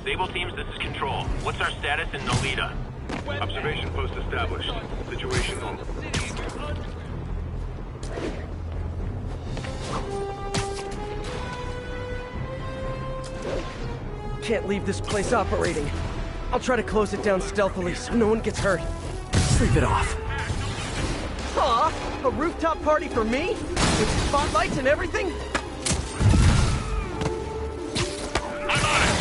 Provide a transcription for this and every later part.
Sable teams, this is Control. What's our status in Nolita? Observation post established. Situation normal. Can't leave this place operating. I'll try to close it down stealthily so no one gets hurt. Sleep it off. Aw, a rooftop party for me? With spotlights and everything? I'm on it!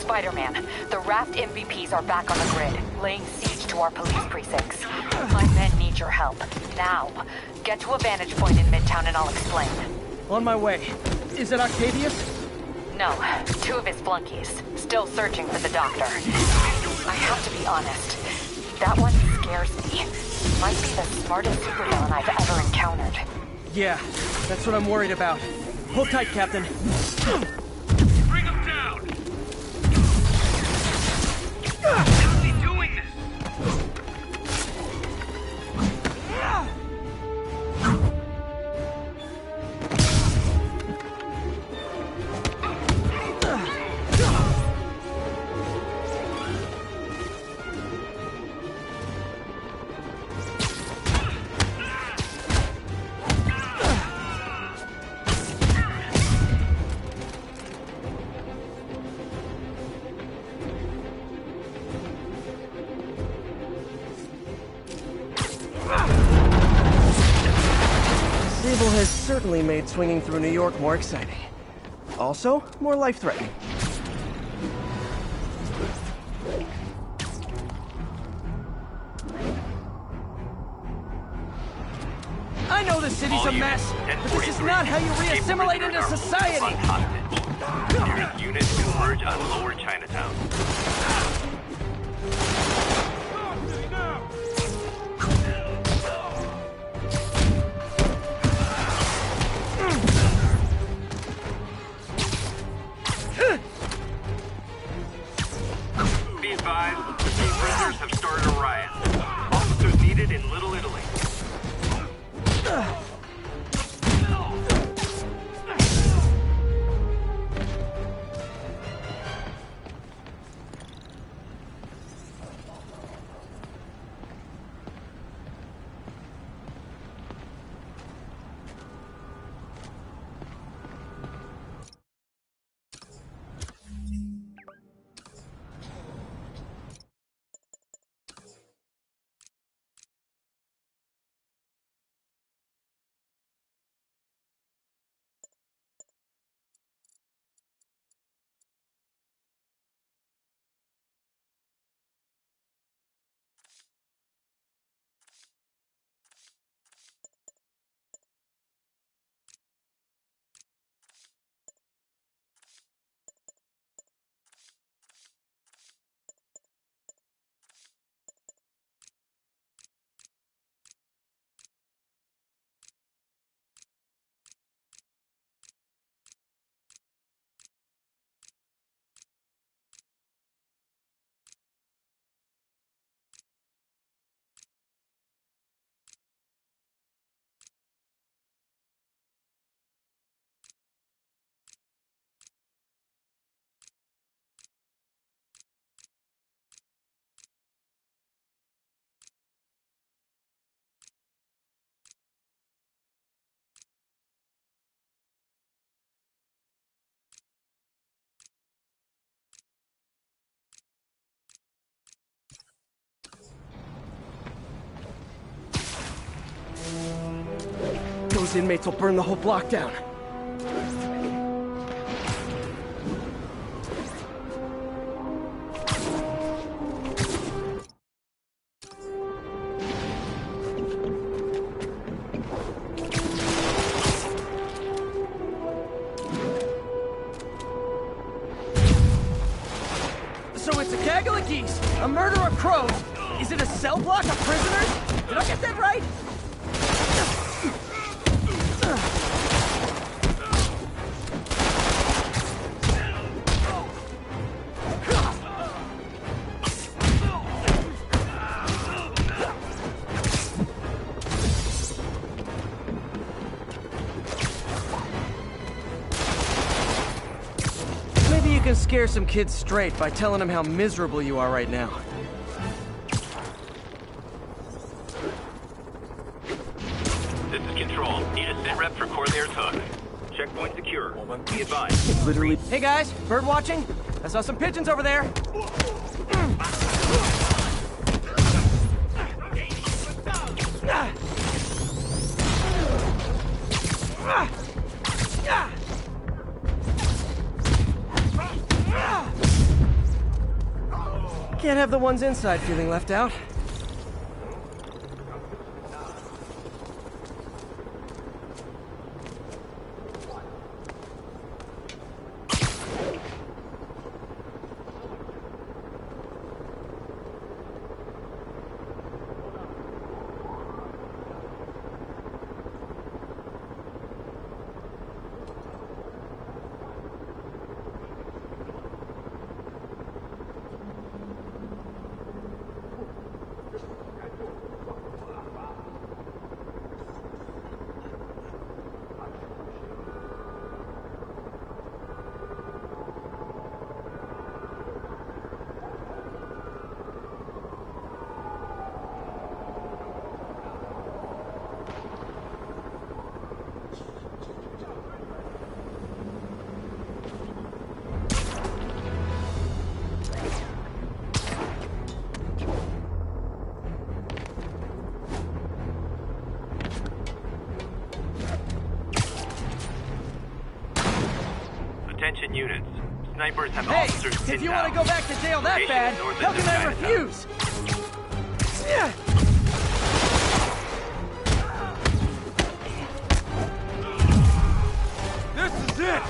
Spider-Man, the Raft MVPs are back on the grid, laying siege to our police precincts. My men need your help. Now. Get to a vantage point in Midtown and I'll explain. On my way. Is it Octavius? No, 2 of his flunkies. Still searching for the doctor. I have to be honest. That one scares me. Might be the smartest supervillain I've ever encountered. Yeah, that's what I'm worried about. Hold tight, Captain. Bring him down! How's he doing this? Sable has certainly made swinging through New York more exciting. Also, more life-threatening. I know the city's a mess, but this is not how you re-assimilate into society! Nearest unit to emerge on Lower Chinatown. Be advised, these prisoners have started a riot. Officers needed in Little Italy. Those inmates will burn the whole block down. So it's a gaggle of geese, a murder of crows. Is it a cell block of prisoners? Did I get that right? scare some kids straight by telling them how miserable you are right now. This is Control. Need a sit rep for Corlaire's Hook. Checkpoint secure. Be advised. Literally. Hey guys, bird watching? I saw some pigeons over there. Can't have the ones inside feeling left out. Attention units. Snipers have Hey, officers pinned if you want to down. go back to jail that Location bad, north how end can of I Chinatown. refuse? Yeah. This is it!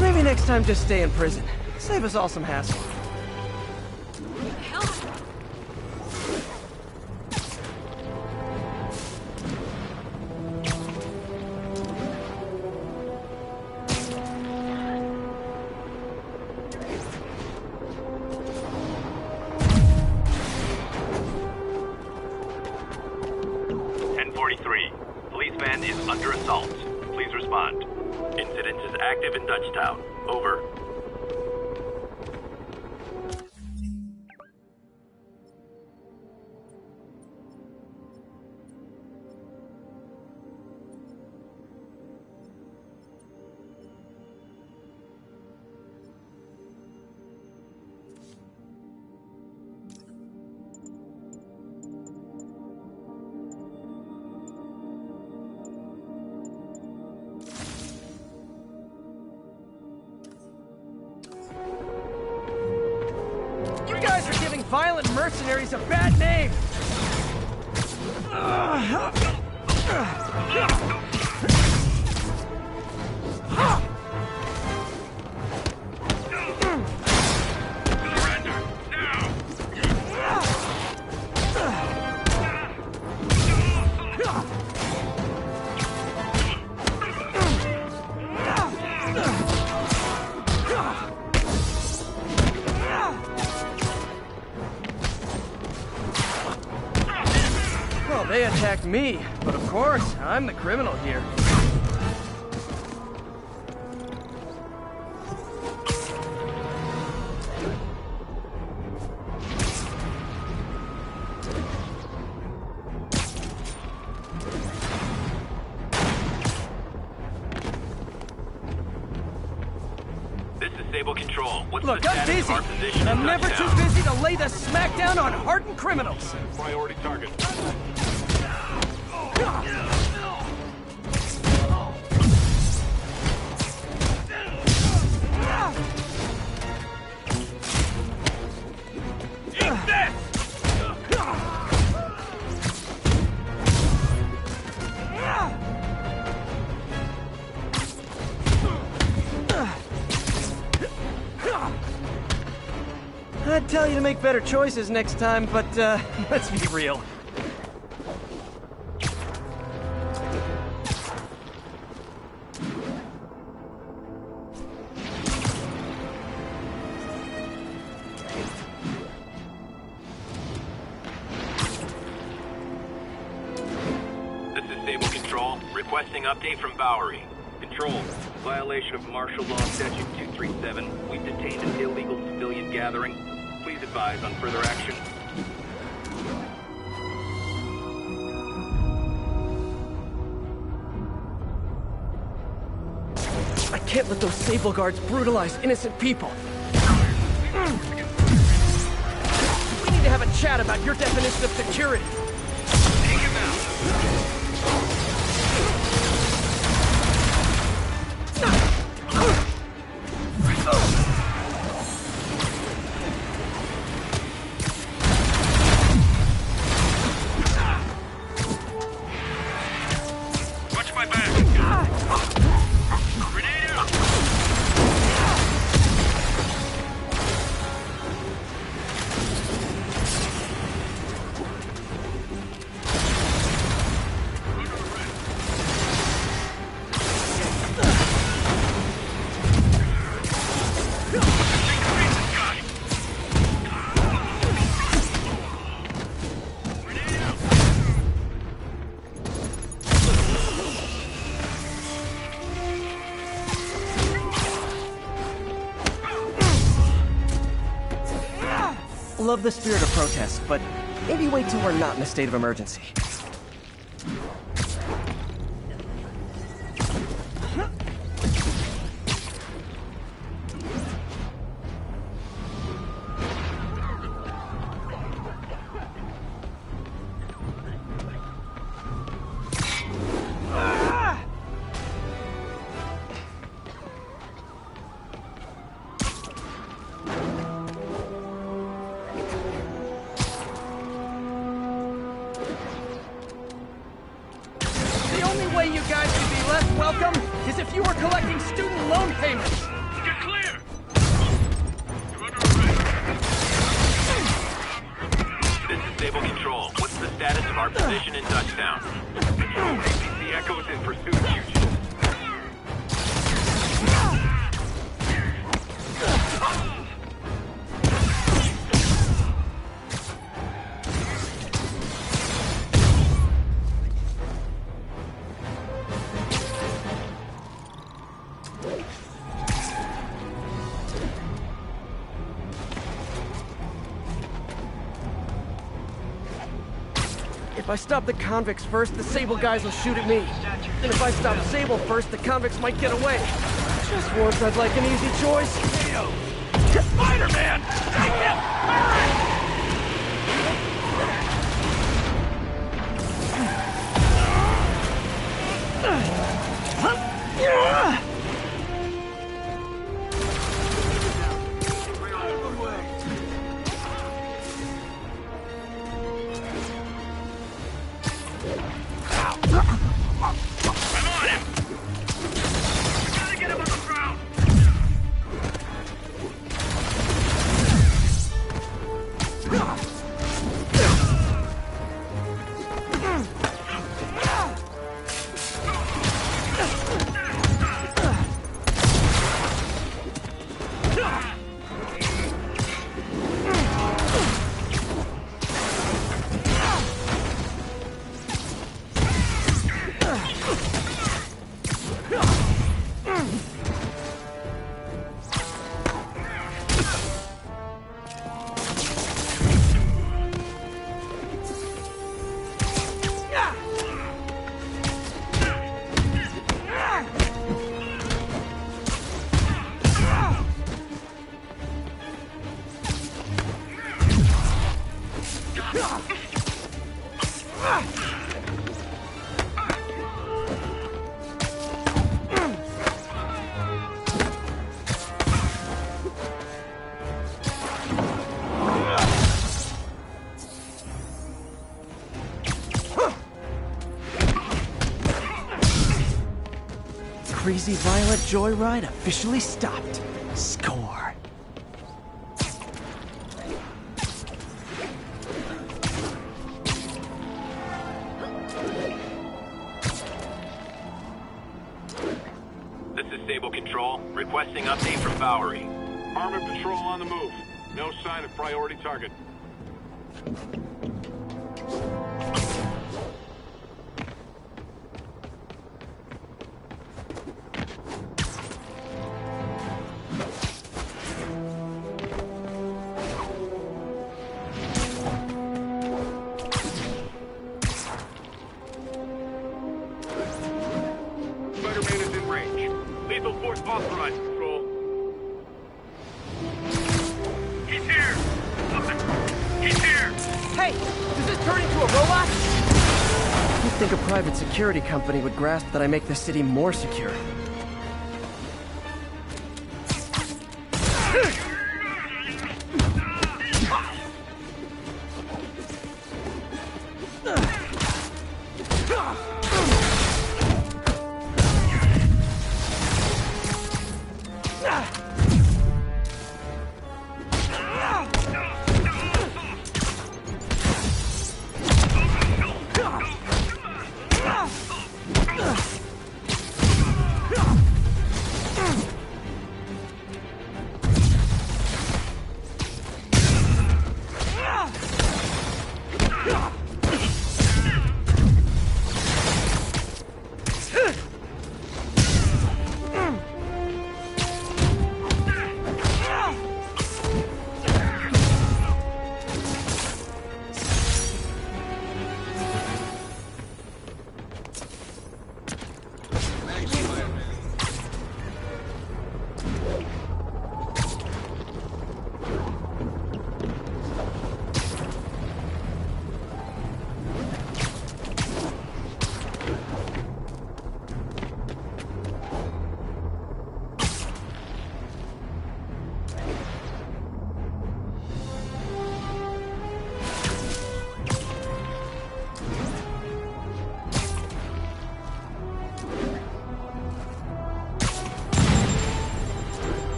Maybe next time just stay in prison. Save us all some hassle. Police van is under assault. Please respond. Incident is active in Dutchtown. Over. You guys are giving violent mercenaries a bad name! Surrender! Now! Well, they attacked me, but of course, I'm the criminal here. This is Sable Control. What's Look, the I'm status busy, of our position and I'm in never too Dutchtown? busy to lay the smackdown on hardened criminals. Priority target. I'd tell you to make better choices next time, but, let's be real. This is Sable Control, requesting update from Bowery. Control, violation of Martial Law Statute 237. We've detained an illegal civilian gathering. Please advise on further action. I can't let those Sable Guards brutalize innocent people. We need to have a chat about your definition of security. Take him out! Watch my back! Grenade out! Love the spirit of protest, but maybe wait till we're not in a state of emergency. The only way you guys could be less welcome is if you were collecting student loan payments. You're clear! You're under arrest. This is Sable Control. What's the status of our position in Dutchtown? Control, APC Echo's in pursuit of fugitives. If I stop the convicts first, the Sable guys will shoot at me. And if I stop Sable first, the convicts might get away. Just once I'd like an easy choice. Spider-Man! Take him! Hurry! I'm on him! We gotta get him on the ground! Crazy Violet joyride officially stopped. Score. from Bowery. Armored patrol on the move. No sign of priority target. Spider-Man is in range. Lethal force authorized, Patrol. He's here! He's here! Hey! Does this turn into a robot? You'd think a private security company would grasp that I make the city more secure.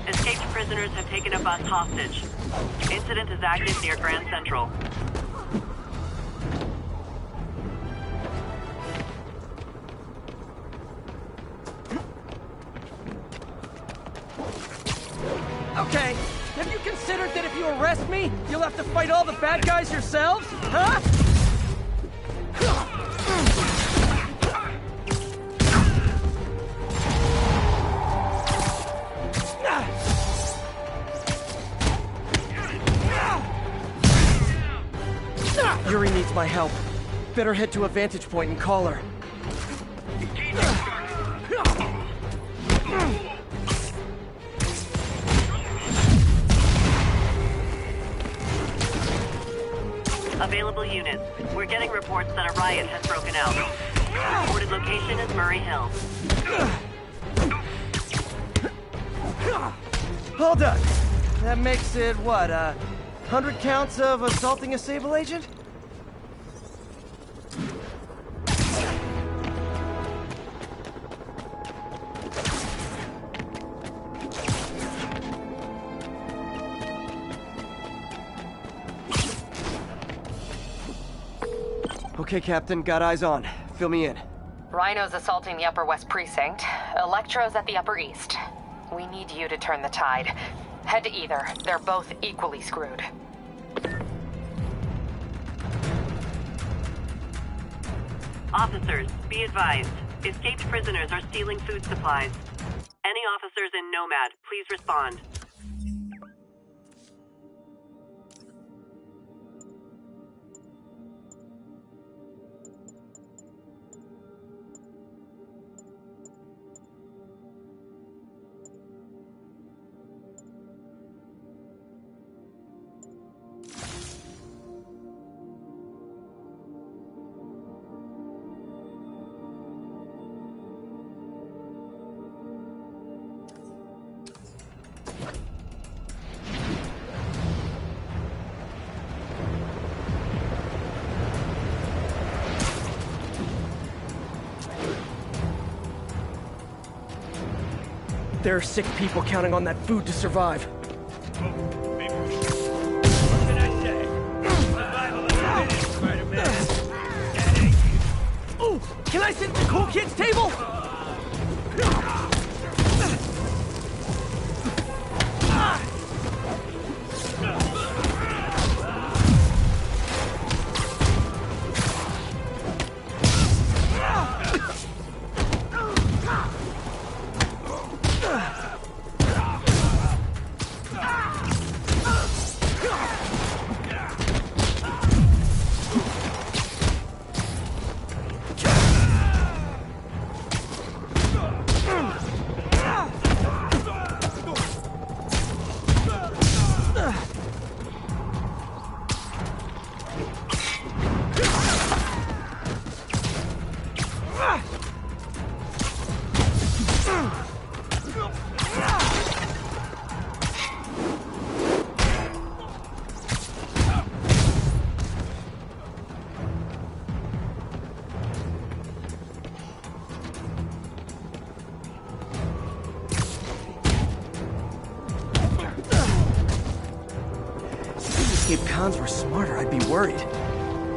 Escaped prisoners have taken a bus hostage. Incident is active near Grand Central. Okay, have you considered that if you arrest me, you'll have to fight all the bad guys yourselves? Huh? Yuri needs my help. Better head to a vantage point and call her. Available units. We're getting reports that a riot has broken out. Reported location is Murray Hill. Hold up. That makes it, what, 100 counts of assaulting a Sable agent? Okay, Captain, got eyes on. Fill me in. Rhino's assaulting the Upper West Precinct. Electro's at the Upper East. We need you to turn the tide. Head to either. They're both equally screwed. Officers, be advised. Escaped prisoners are stealing food supplies. Any officers in Nomad, please respond. There are sick people counting on that food to survive. Table! If cons were smarter, I'd be worried.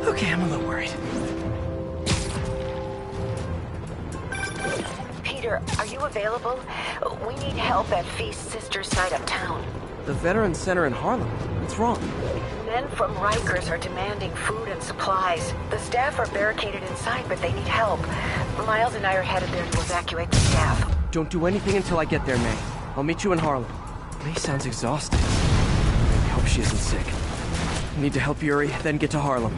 Okay, I'm a little worried. Peter, are you available? We need help at Feast's sister side of town. The Veterans Center in Harlem. What's wrong? Men from Rikers are demanding food and supplies. The staff are barricaded inside, but they need help. Miles and I are headed there to evacuate the staff. Don't do anything until I get there, May. I'll meet you in Harlem. May sounds exhausted. I hope she isn't sick. I need to help Yuri, then get to Harlem.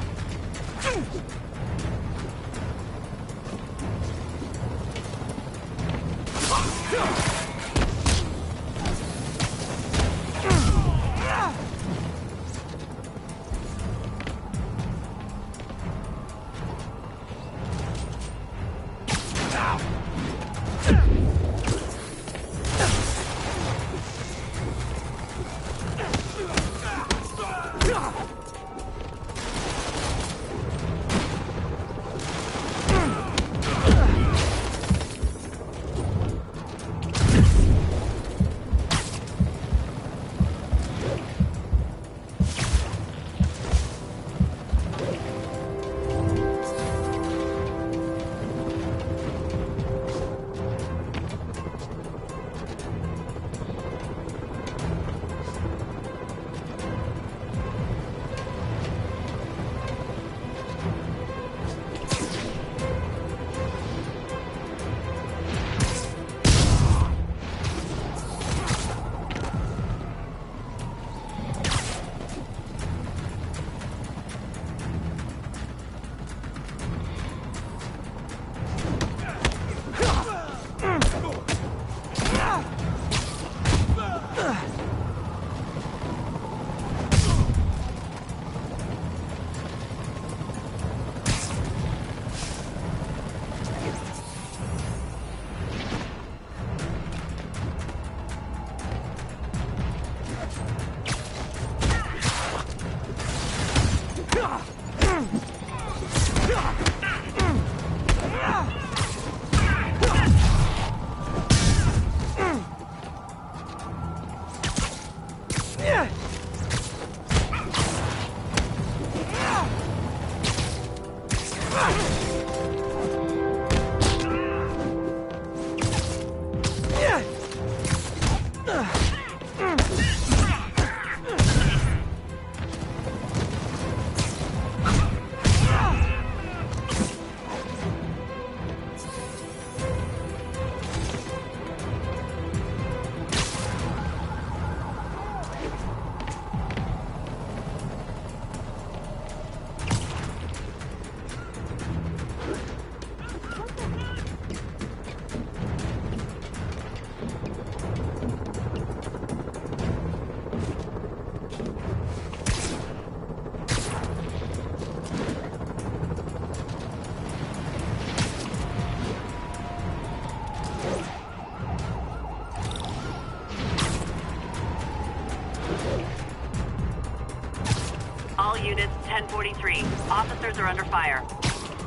All units, 1043. Officers are under fire.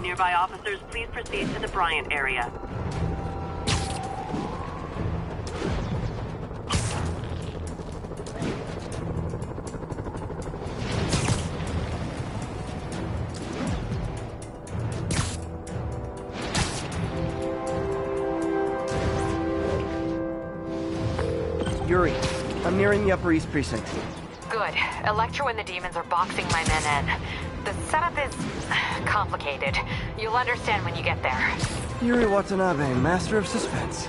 Nearby officers, please proceed to the Bryant area. Yuri. I'm nearing the Upper East Precinct. Good. Electro and the demons are boxing my men in. The setup is complicated. You'll understand when you get there. Yuri Watanabe, master of suspense.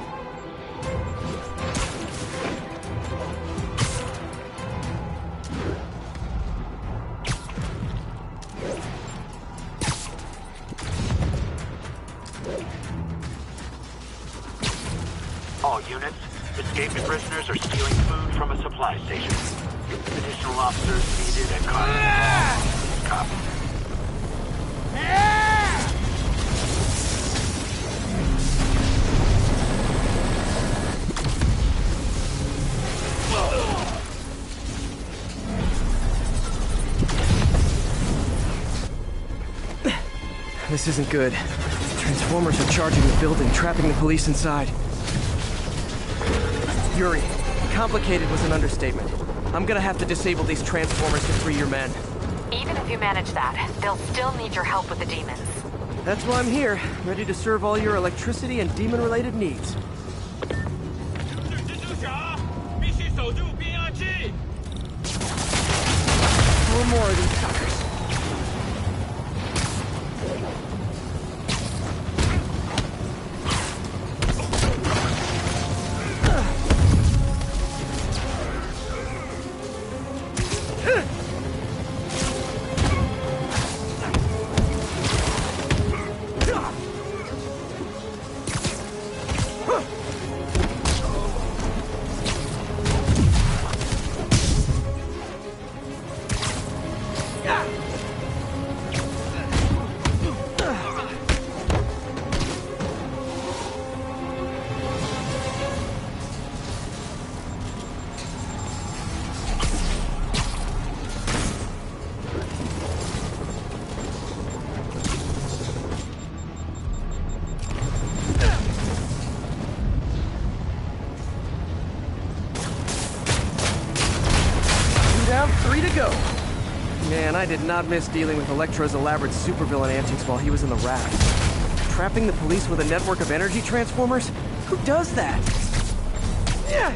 All units, escaped prisoners are stealing food from a supply station. Additional officers needed at Cardiff. Copy. This isn't good. Transformers are charging the building, trapping the police inside. Yuri, complicated was an understatement. I'm gonna have to disable these transformers to free your men. Even if you manage that, they'll still need your help with the demons. That's why I'm here, ready to serve all your electricity and demon-related needs. Four more of these suckers. Down, 3 to go. Man, I did not miss dealing with Electro's elaborate supervillain antics while he was in the raft. Trapping the police with a network of energy transformers? Who does that? Yeah.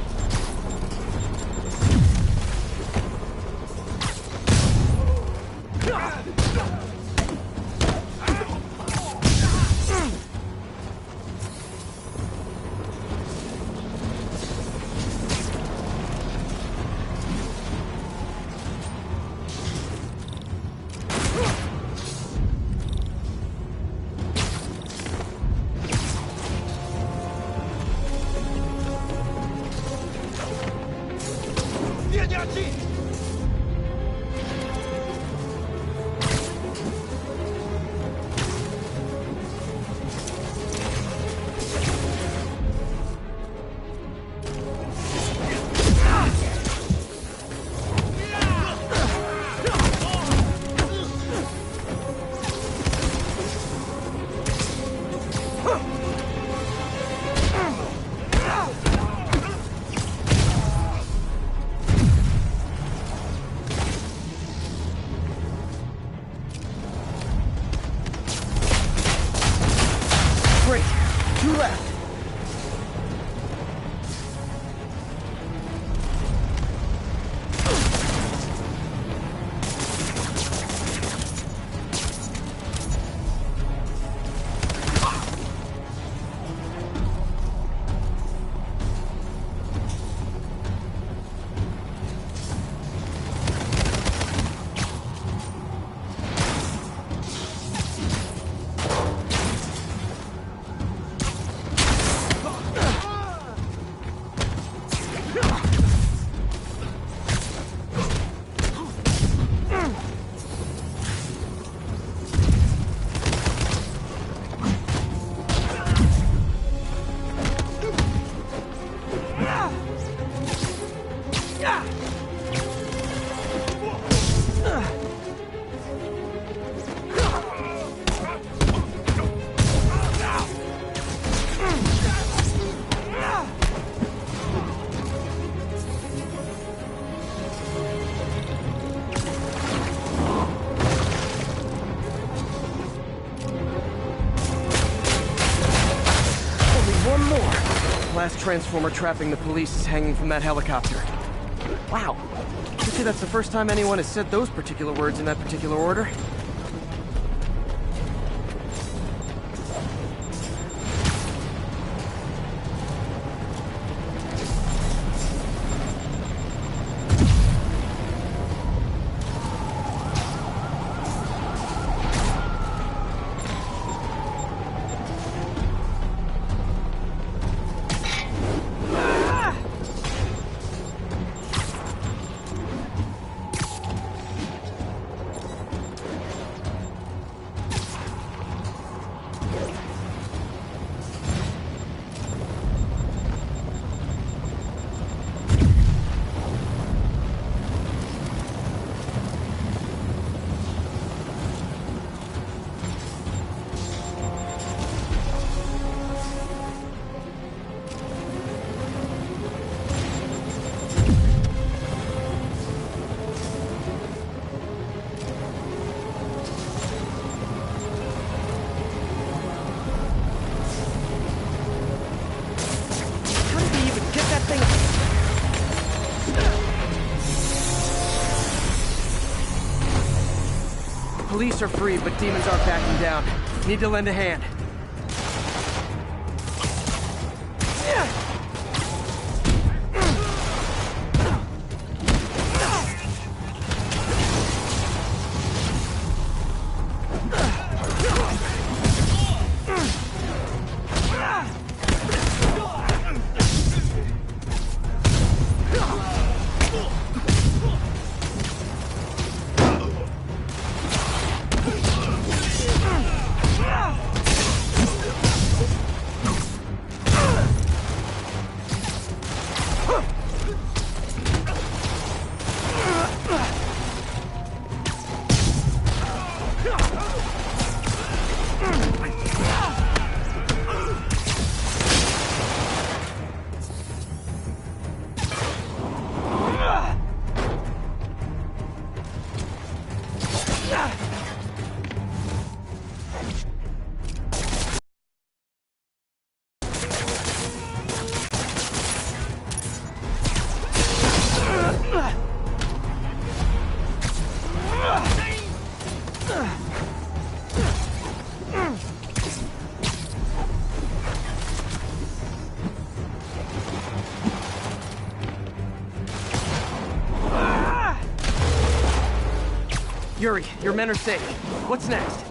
last transformer trapping the police is hanging from that helicopter. Wow. I'd say that's the first time anyone has said those particular words in that particular order. Police are free, but demons aren't backing down. Need to lend a hand. Yuri, your men are safe. What's next?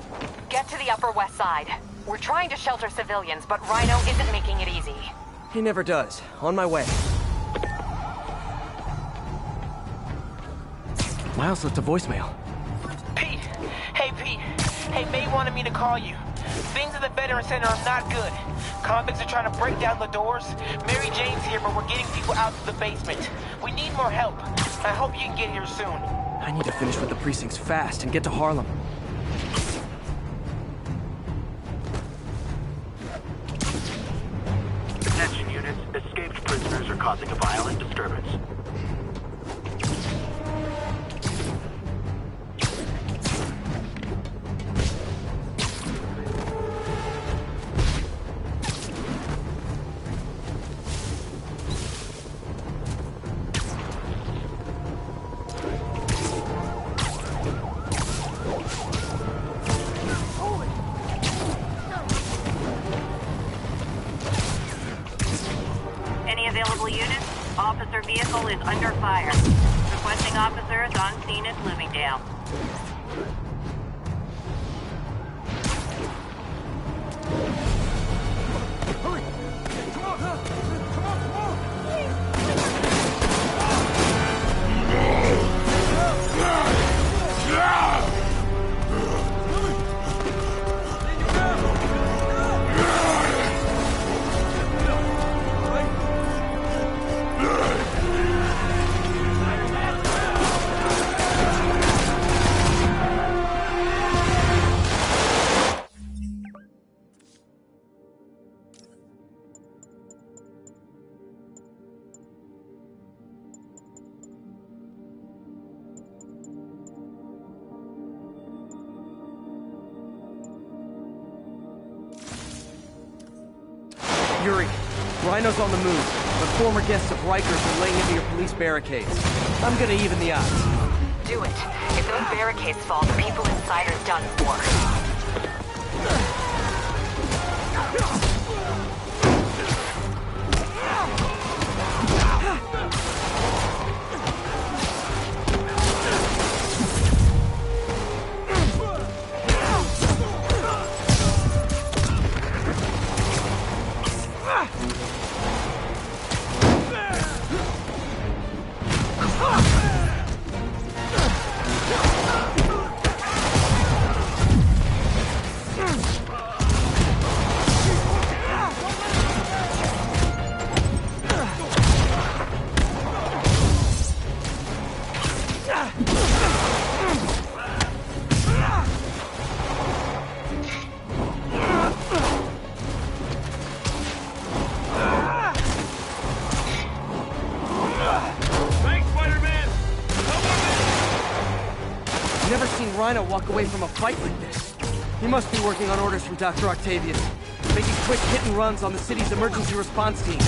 Get to the Upper West Side. We're trying to shelter civilians, but Rhino isn't making it easy. He never does. On my way. Miles left a voicemail. Pete! Hey, Pete. Hey, May wanted me to call you. Things at the Veteran Center are not good. Convicts are trying to break down the doors. Mary Jane's here, but we're getting people out to the basement. We need more help. I hope you can get here soon. I need to finish with the precincts fast and get to Harlem. Attention units, escaped prisoners are causing a violent disturbance. Available units, officer vehicle is under fire. Requesting officers on scene at Bloomingdale. Yuri, Rhino's on the move, but former guests of Rikers are laying into your police barricades. I'm gonna even the odds. Do it. If those barricades fall, the people inside are done for. Never seen Rhino walk away from a fight like this. He must be working on orders from Dr. Octavius, making quick hit and runs on the city's emergency response team.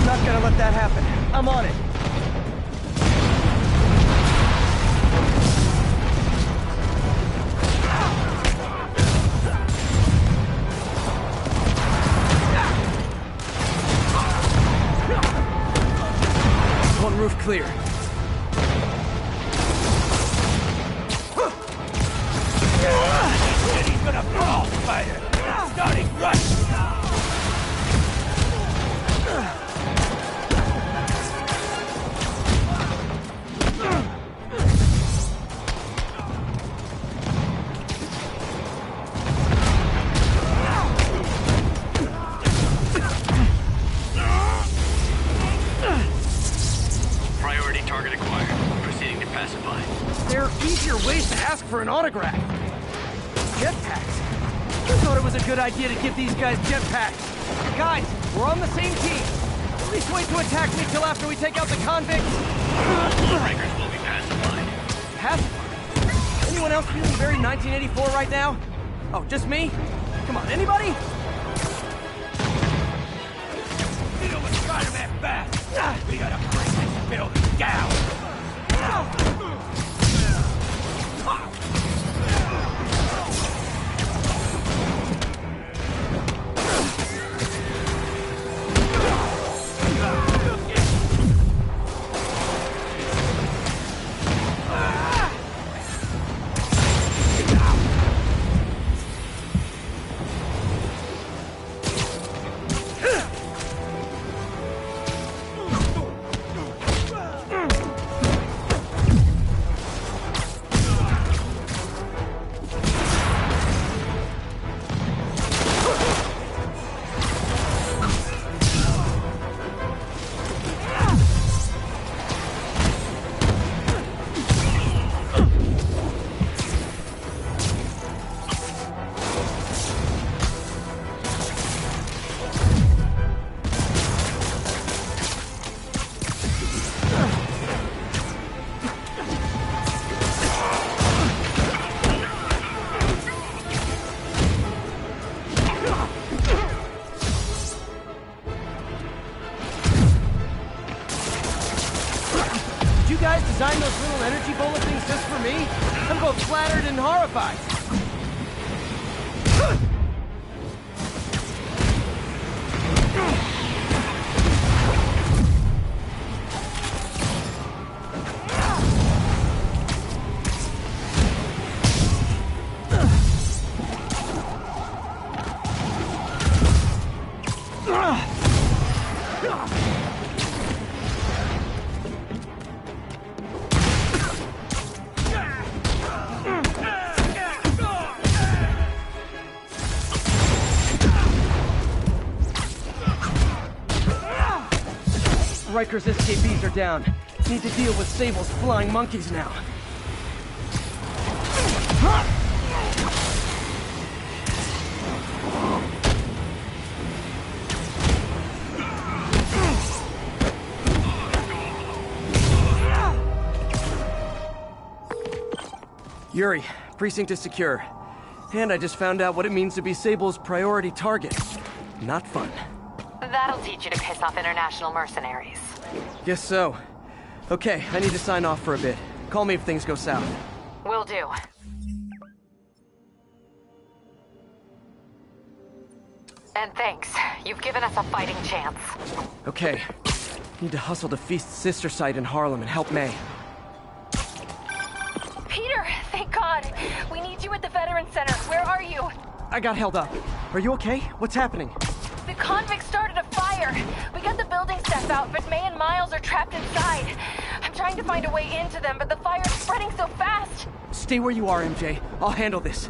Not gonna let that happen. I'm on it. One roof clear. He's gonna fall, Spider! Starting right! Priority target acquired. Proceeding to pacify. There are easier ways to ask for an autograph. Jetpacks. I thought it was a good idea to give these guys jetpacks. Guys, we're on the same team. Please wait to attack me till after we take out the convicts. All Rikers will be pacified. Pacified? Anyone else feeling very 1984 right now? Oh, just me? Come on, anybody? You know what Spider-Man fast? We gotta break this building down! guys design those little energy bullet things just for me? I'm both flattered and horrified. Riker's SKBs are down. Need to deal with Sable's flying monkeys now. Yuri, precinct is secure. And I just found out what it means to be Sable's priority target. Not fun. That'll teach you to piss off international mercenaries. Guess so. Okay, I need to sign off for a bit. Call me if things go south. Will do. And thanks. You've given us a fighting chance. Okay. Need to hustle to Feast's sister site in Harlem and help May. Peter, thank God. We need you at the Veteran Center. Where are you? I got held up. Are you okay? What's happening? The convicts started a fire. We got the building staff out, but May and Miles are trapped inside. I'm trying to find a way into them, but the fire's spreading so fast. Stay where you are, MJ. I'll handle this.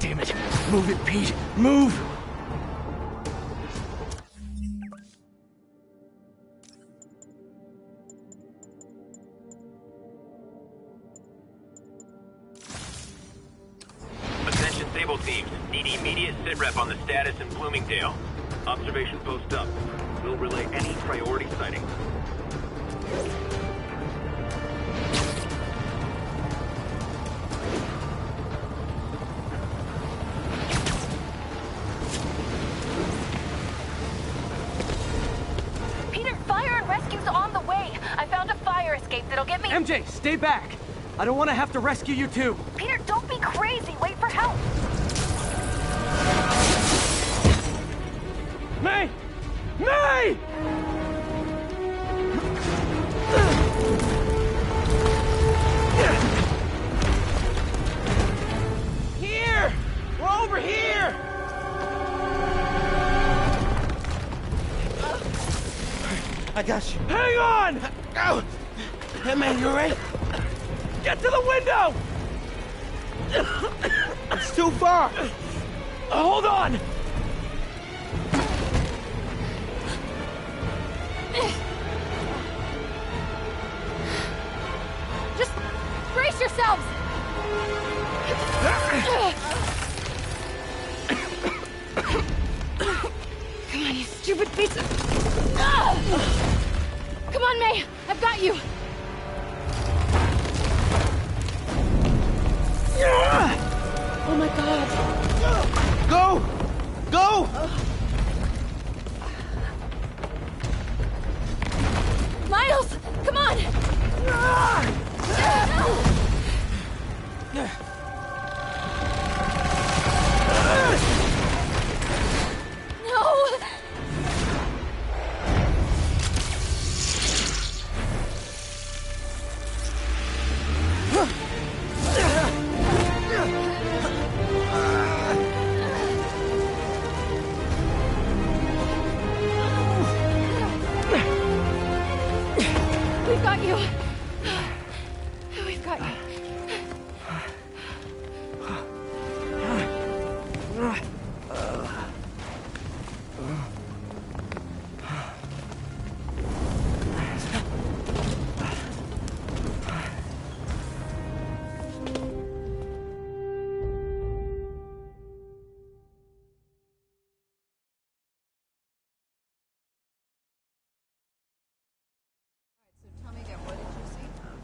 Damn it. Move it, Pete. Move! Attention Sable teams. Need immediate sitrep on the status in Bloomingdale. Observation post up. We'll relay any priority sightings. Peter, fire and rescue's on the way. I found a fire escape that'll get me... MJ, stay back! I don't want to have to rescue you too! Peter, don't be crazy. Wait for help. May! May! Here! We're over here! I got you. Hang on! Go! Hey, man, you alright? Get to the window! It's too far. Hold on! Just brace yourselves. Come on, you stupid piece of... Come on, May. I've got you. Oh my God. Go! Go! Miles, come on. No. We've got you. We've got you.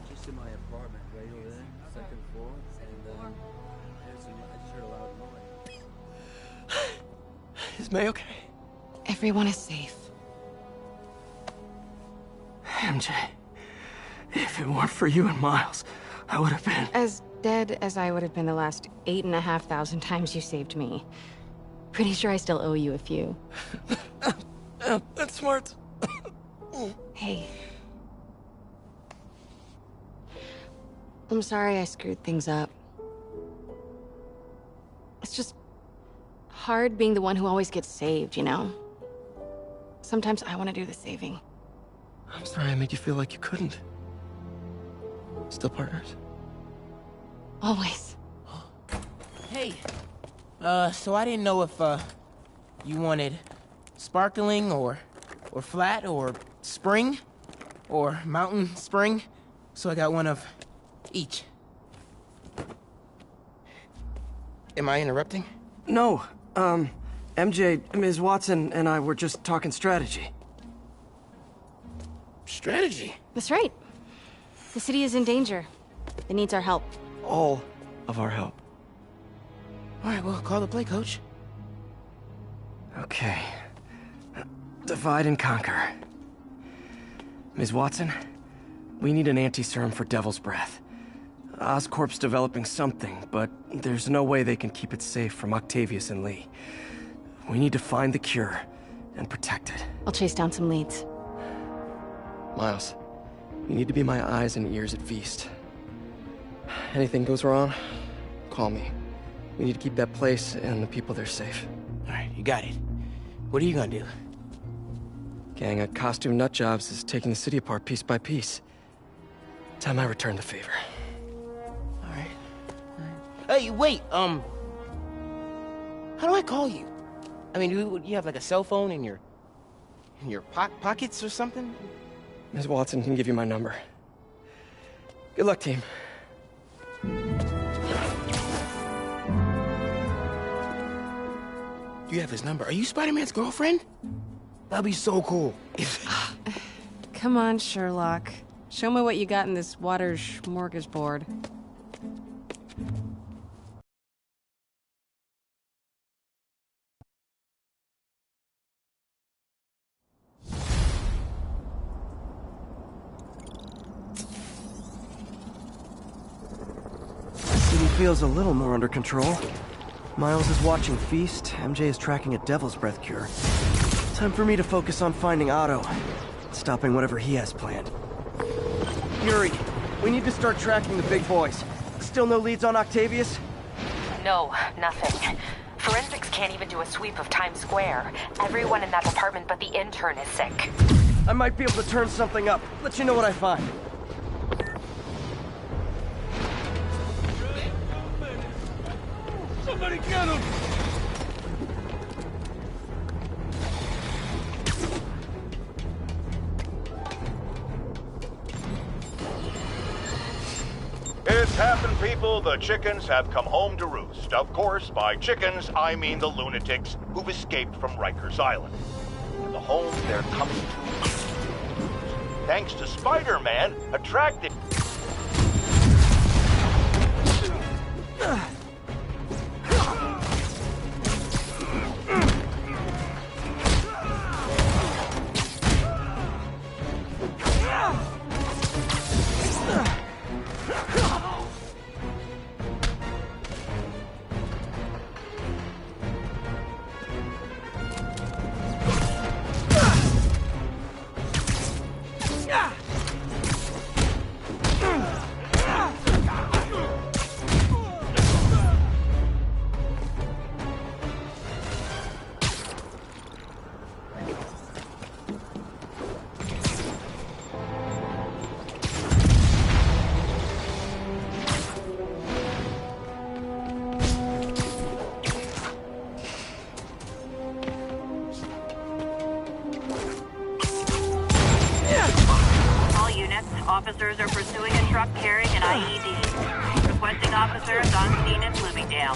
Just in my apartment, right over there, second floor, and I just heard a loud noise. Is May okay? Everyone is safe. MJ. If it weren't for you and Miles, I would have been... As dead as I would have been the last 8,500 times you saved me. Pretty sure I still owe you a few. That's smart. Hey. I'm sorry I screwed things up. It's just hard being the one who always gets saved, you know? Sometimes I want to do the saving. I'm sorry I made you feel like you couldn't. Still partners? Always. Hey. So I didn't know if, you wanted sparkling or flat or spring or mountain spring. So I got one of each. Am I interrupting? No. MJ, Ms. Watson, and I were just talking strategy. Strategy? That's right. The city is in danger. It needs our help. All of our help. All right, well, call the play, Coach. Okay. Divide and conquer. Ms. Watson, we need an anti-serum for Devil's Breath. Oscorp's developing something, but there's no way they can keep it safe from Octavius and Lee. We need to find the cure and protect it. I'll chase down some leads. Miles, you need to be my eyes and ears at Feast. Anything goes wrong, call me. We need to keep that place and the people there safe. All right, you got it. What are you gonna do? Gang at Costume Nutjobs is taking the city apart piece by piece. Time I return the favor. All right. Hey, wait, how do I call you? I mean, do you have like a cell phone in your pockets or something? Ms. Watson can give you my number. Good luck, team. You have his number. Are you Spider-Man's girlfriend? That'd be so cool. Come on, Sherlock. Show me what you got in this water smorgasbord. City feels a little more under control. Miles is watching Feast, MJ is tracking a Devil's Breath cure. Time for me to focus on finding Otto, stopping whatever he has planned. Yuri, we need to start tracking the big boys. Still no leads on Octavius? No, nothing. Forensics can't even do a sweep of Times Square. Everyone in that department but the intern is sick. I might be able to turn something up. Let you know what I find. Somebody get him! It's happened, people. The chickens have come home to roost. Of course, by chickens, I mean the lunatics who've escaped from Rikers Island. And the home they're coming to, thanks to Spider-Man, attracted... Officers are pursuing a truck carrying an IED. Requesting officers on scene in Bloomingdale.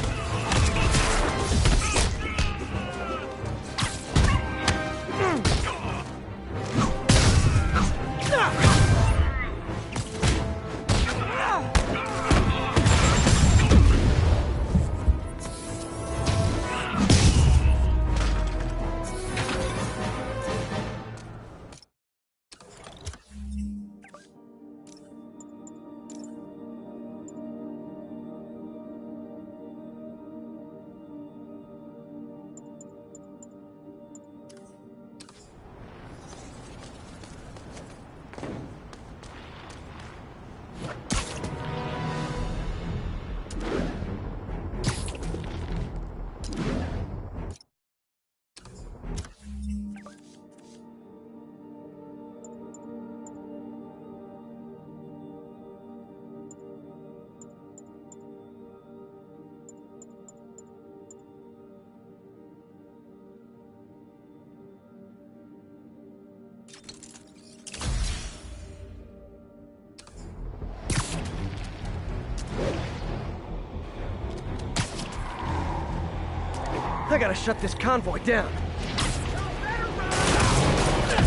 I gotta shut this convoy down.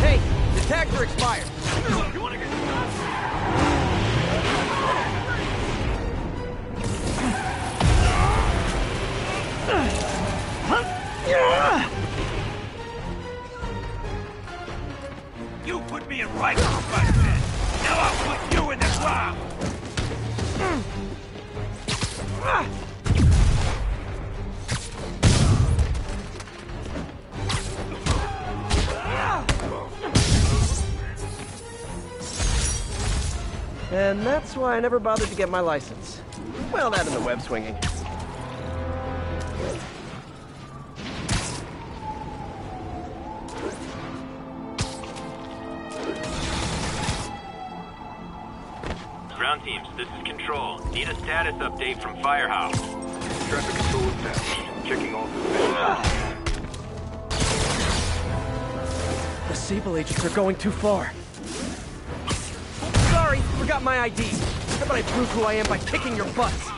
Hey, the tags are expired. You wanna get You put me in Rikers' bed. Now I'll put you in the ground. And that's why I never bothered to get my license. Well, that and the web swinging. Ground teams, this is Control. Need a status update from Firehouse. Traffic control established. Checking all positions. The Sable agents are going too far. Sorry, forgot my ID. How about I prove who I am by kicking your butts?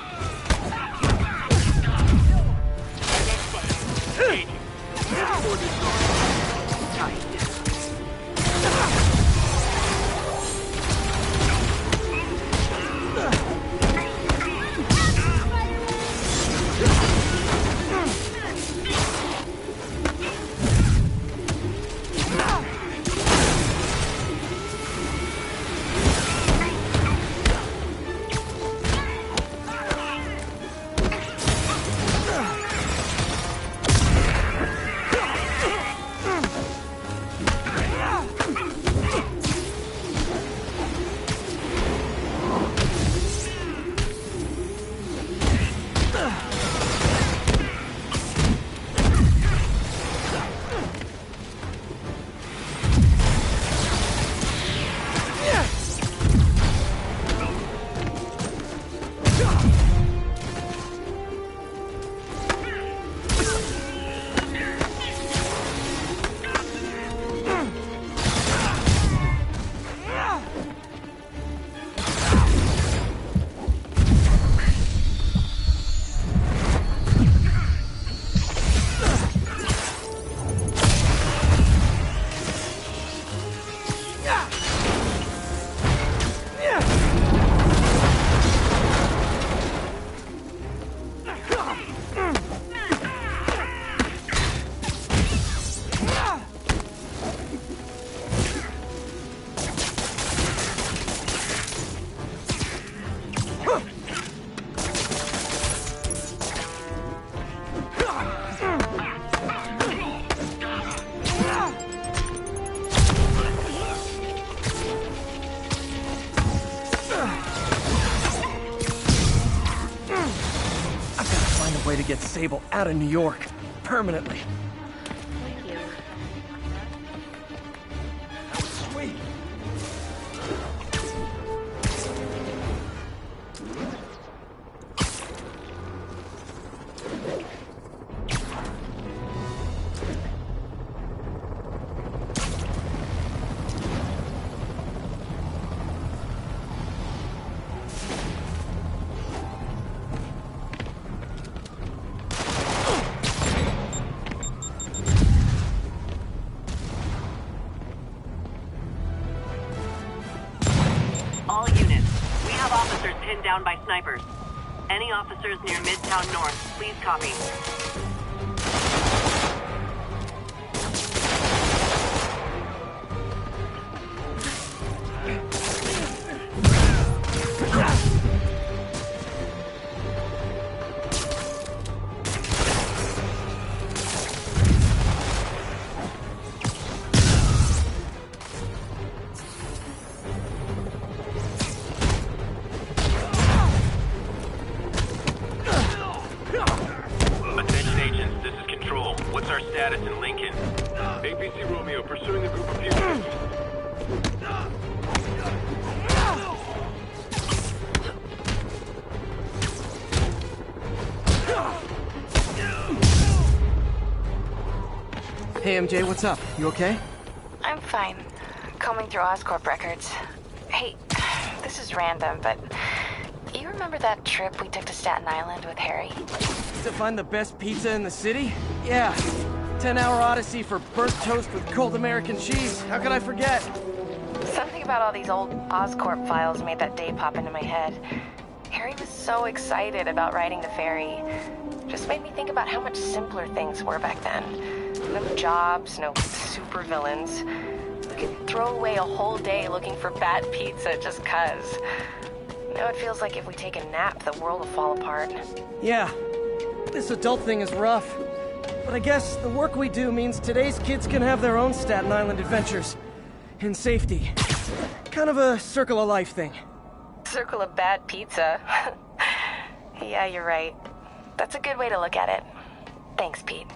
Way to get Sable out of New York, permanently. Thank you. That was sweet. All units, we have officers pinned down by snipers. Any officers near Midtown North, please copy. status in Lincoln? APC Romeo pursuing a group of fugitives. Hey, MJ, what's up? You okay? I'm fine. combing through Oscorp records. Hey, this is random, but you remember that trip we took to Staten Island with Harry? To find the best pizza in the city? Yeah. 10-hour odyssey for burnt toast with cold American cheese. How could I forget? Something about all these old Oscorp files made that day pop into my head. Harry was so excited about riding the ferry. Just made me think about how much simpler things were back then. No jobs, no supervillains. We could throw away a whole day looking for bad pizza just 'cause. Now it feels like if we take a nap, the world will fall apart. Yeah. This adult thing is rough. But I guess the work we do means today's kids can have their own Staten Island adventures. In safety. Kind of a circle of life thing. Circle of bad pizza. Yeah, you're right. That's a good way to look at it. Thanks, Pete.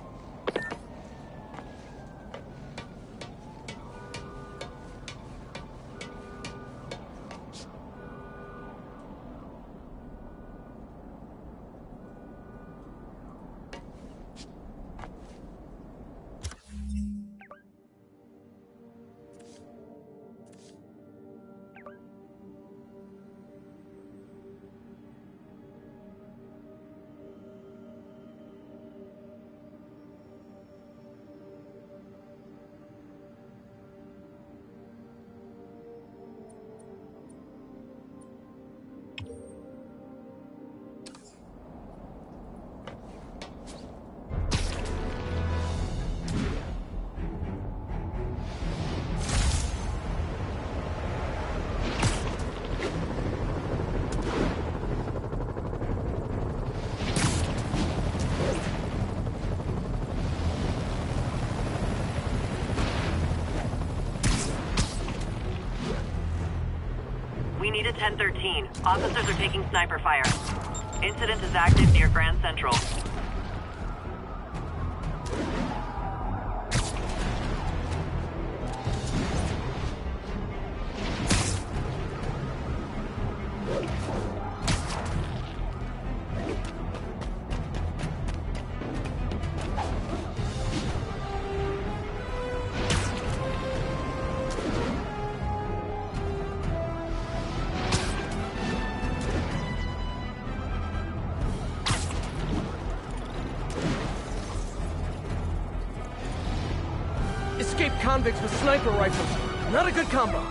We need a 1013. Officers are taking sniper fire. Incident is active near Grand Central. Escaped convicts with sniper rifles. Not a good combo.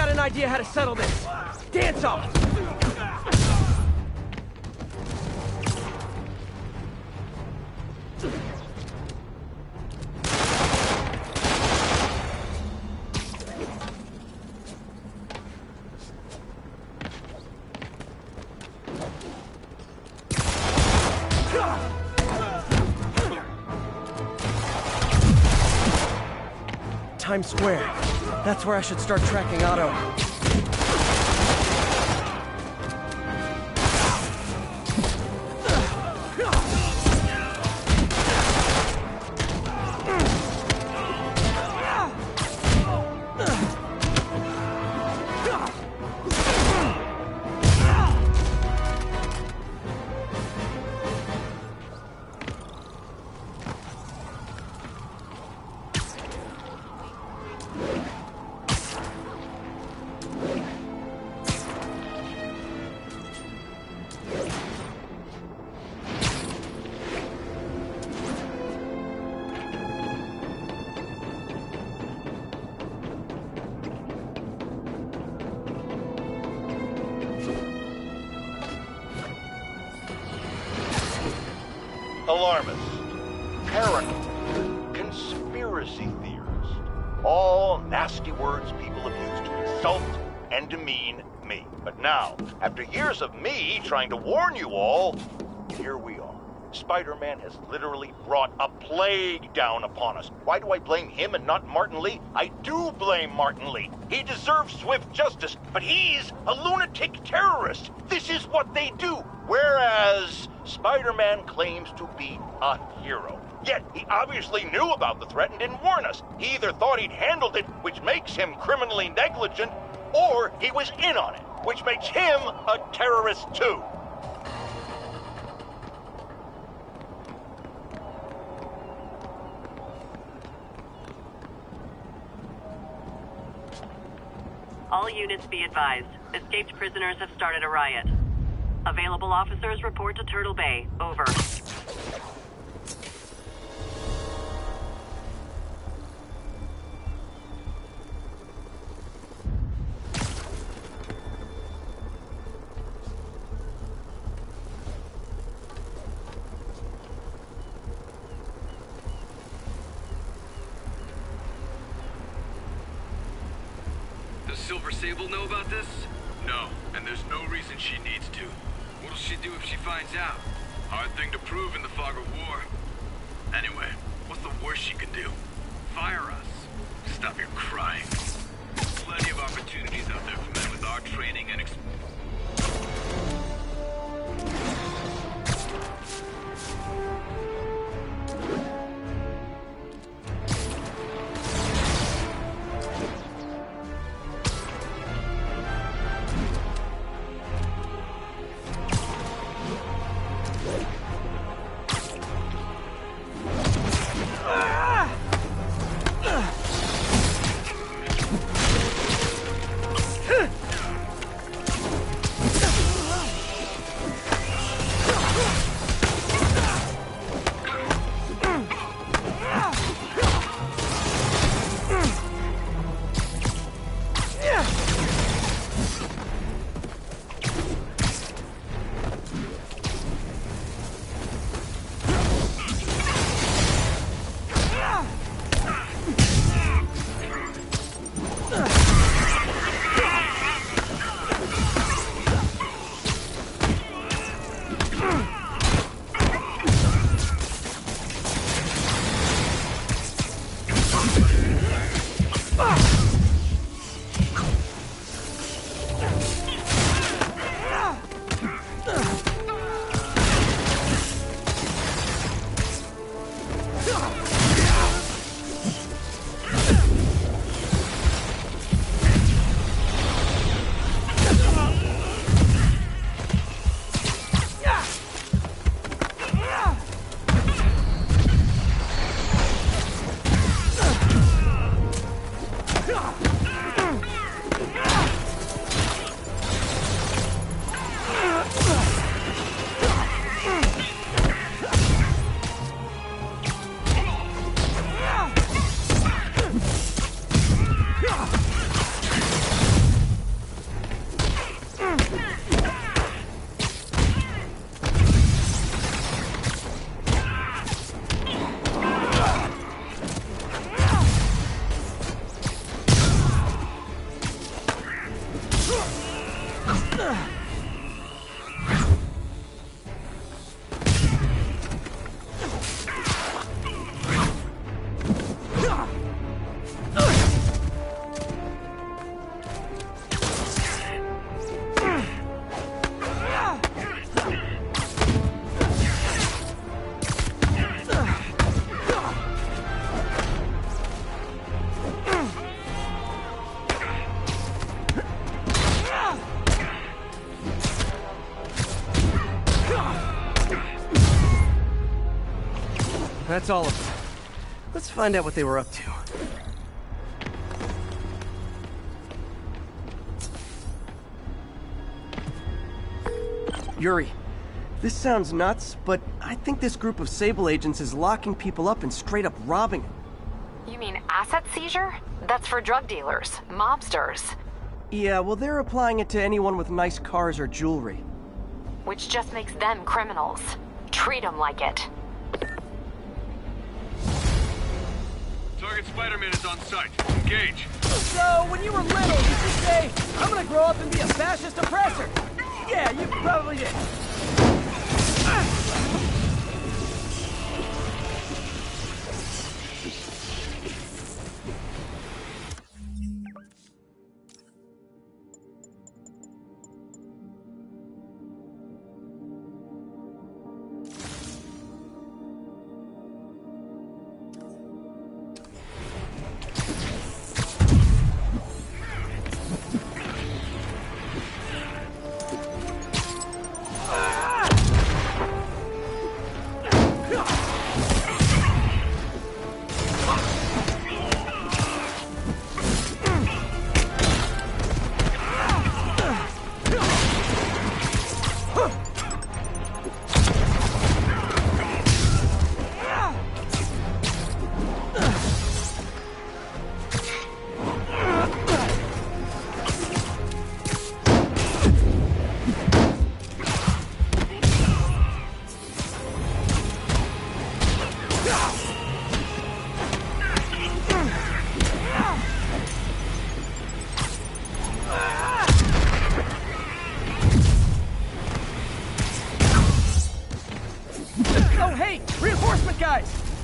got an idea how to settle this. Dance off! Times Square. That's where I should start tracking Otto. Alarmists, paranoid, conspiracy theorists, all nasty words people have used to insult and demean me. But now, after years of me trying to warn you all, here we are. Spider-Man has literally brought a plague down upon us. Why do I blame him and not Martin Lee? I do blame Martin Lee. He deserves swift justice, but he's a lunatic terrorist. This is what they do. Whereas Spider-Man claims to be a hero. Yet he obviously knew about the threat and didn't warn us. He either thought he'd handled it, which makes him criminally negligent, or he was in on it, which makes him a terrorist too. All units be advised. Escaped prisoners have started a riot. Available officers report to Turtle Bay. Over. Does Silver Sable know about this? No, and there's no reason she needs to. What'll she do if she finds out? Hard thing to prove in the fog of war. Anyway, what's the worst she could do? Fire us. Stop your crying. Plenty of opportunities out there for men with our training and experience. Huh! That's all of them. Let's find out what they were up to. Yuri, this sounds nuts, but I think this group of Sable agents is locking people up and straight up robbing them. You mean asset seizure? That's for drug dealers, mobsters. Yeah, well, they're applying it to anyone with nice cars or jewelry. Which just makes them criminals. Treat them like it. Target Spider-Man is on site. Engage. So, when you were little, did you say, I'm gonna grow up and be a fascist oppressor? Yeah, you probably did.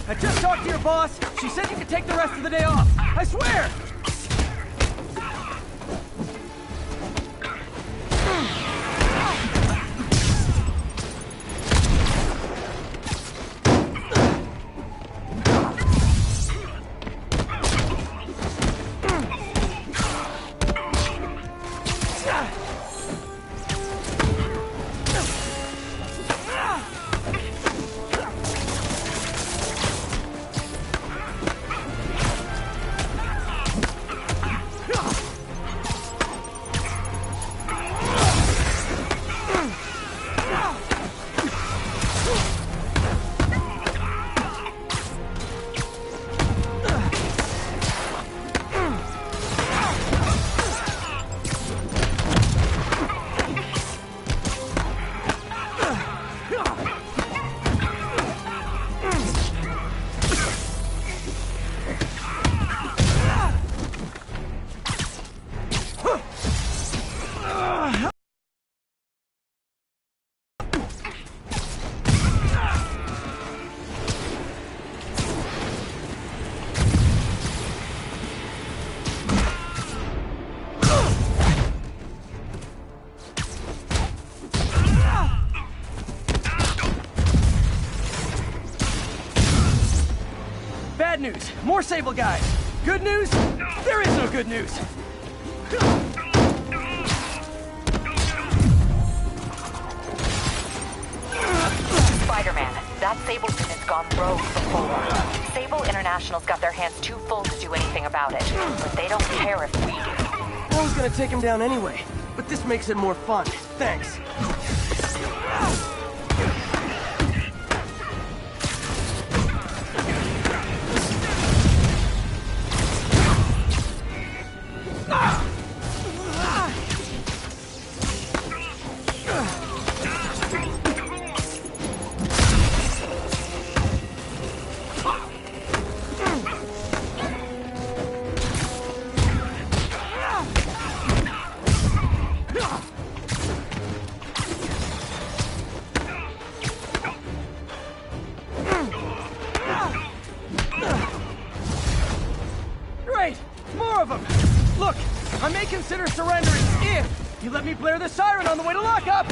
I just talked to your boss. She said you could take the rest of the day off. I swear! Bad news, more Sable guys. Good news, there is no good news. Spider-Man, that Sable unit's gone rogue before. Sable International's got their hands too full to do anything about it, but they don't care if we do. I was gonna take him down anyway, but this makes it more fun. Thanks. consider surrendering if you let me blare the siren on the way to lockup!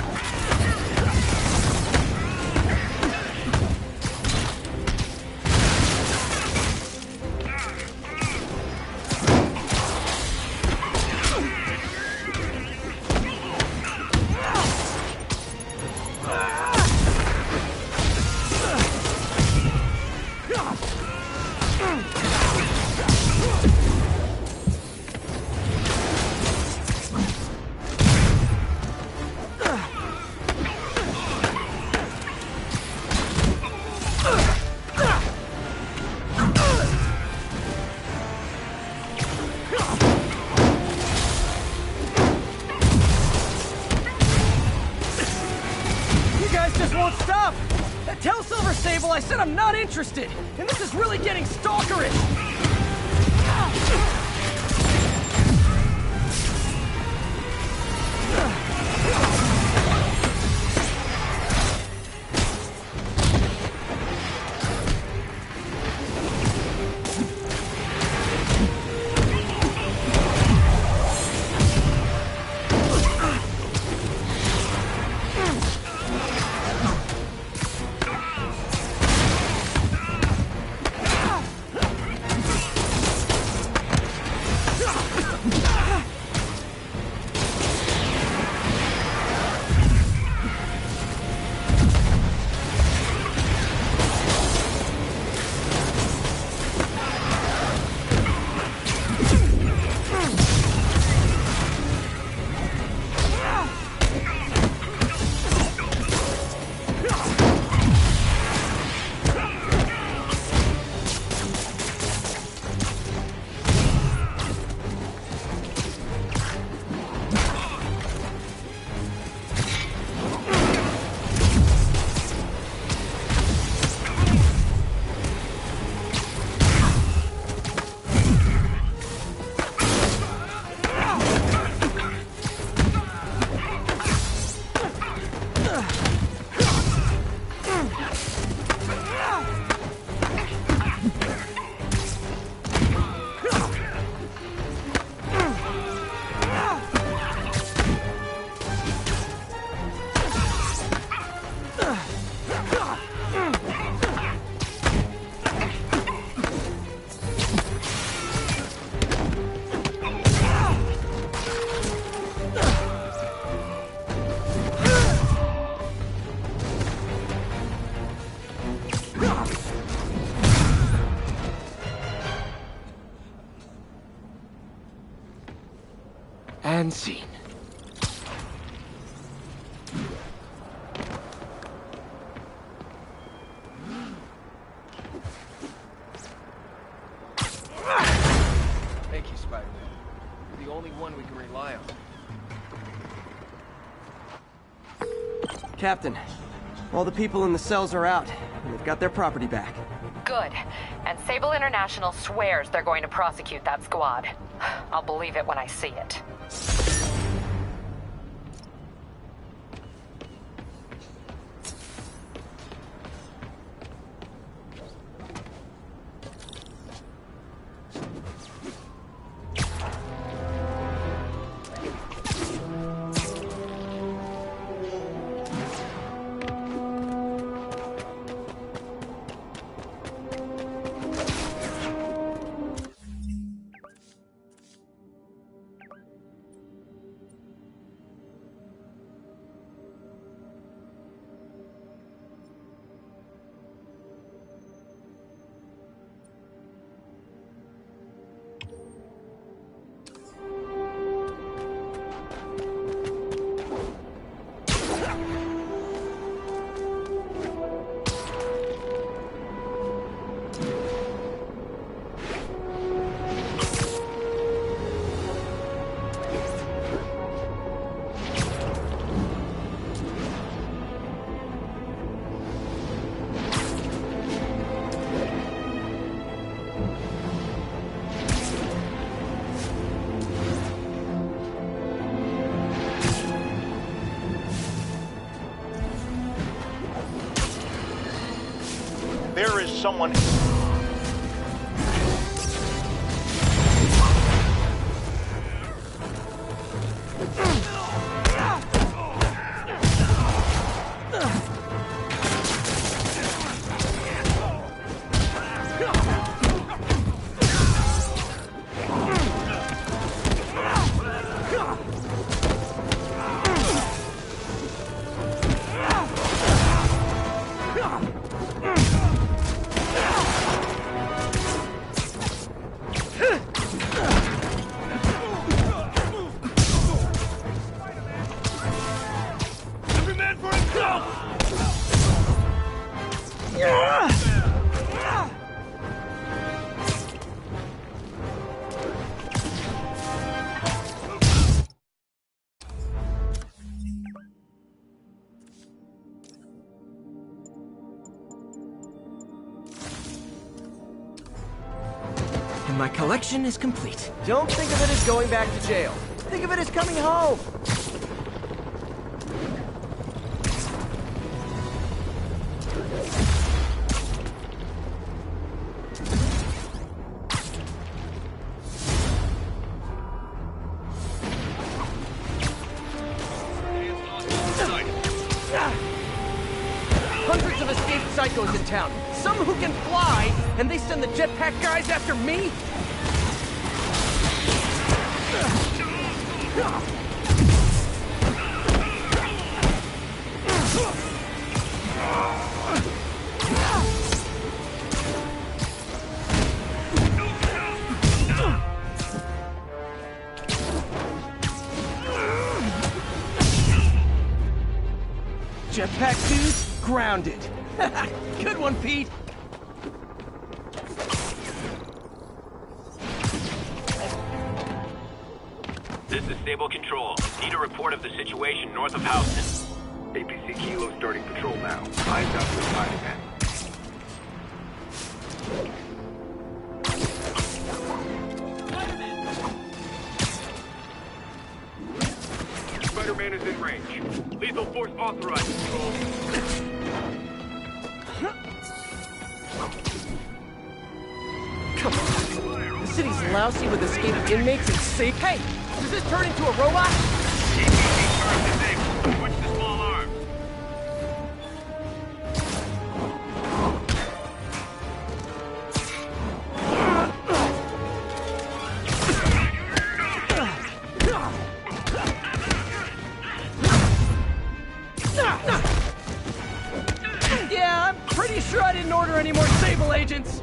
Tell Silver Sable I said I'm not interested, and this is really getting stalkerish! And scene. Thank you, Spider-Man. You're the only one we can rely on. Captain, all the people in the cells are out, and they've got their property back. Good. And Sable International swears they're going to prosecute that squad. I'll believe it when I see it. There is someone... And my collection is complete. Don't think of it as going back to jail. Think of it as coming home. Hundreds of escaped psychos in town. Some who can fly, and they send the jetpack guys after me? Jetpack dudes grounded. Good one, Pete. This is Stable Control. Need a report of the situation north of Houston. APC Kilo starting patrol now. Eyes out for Spider-Man. Spider-Man is in range. Lethal force authorized, Control. Come on. The city's lousy with escaped inmates and safe. Hey! Does this turn into a robot? APC turret disabled. Switch to small arms. Yeah, I'm pretty sure I didn't order any more Sable agents.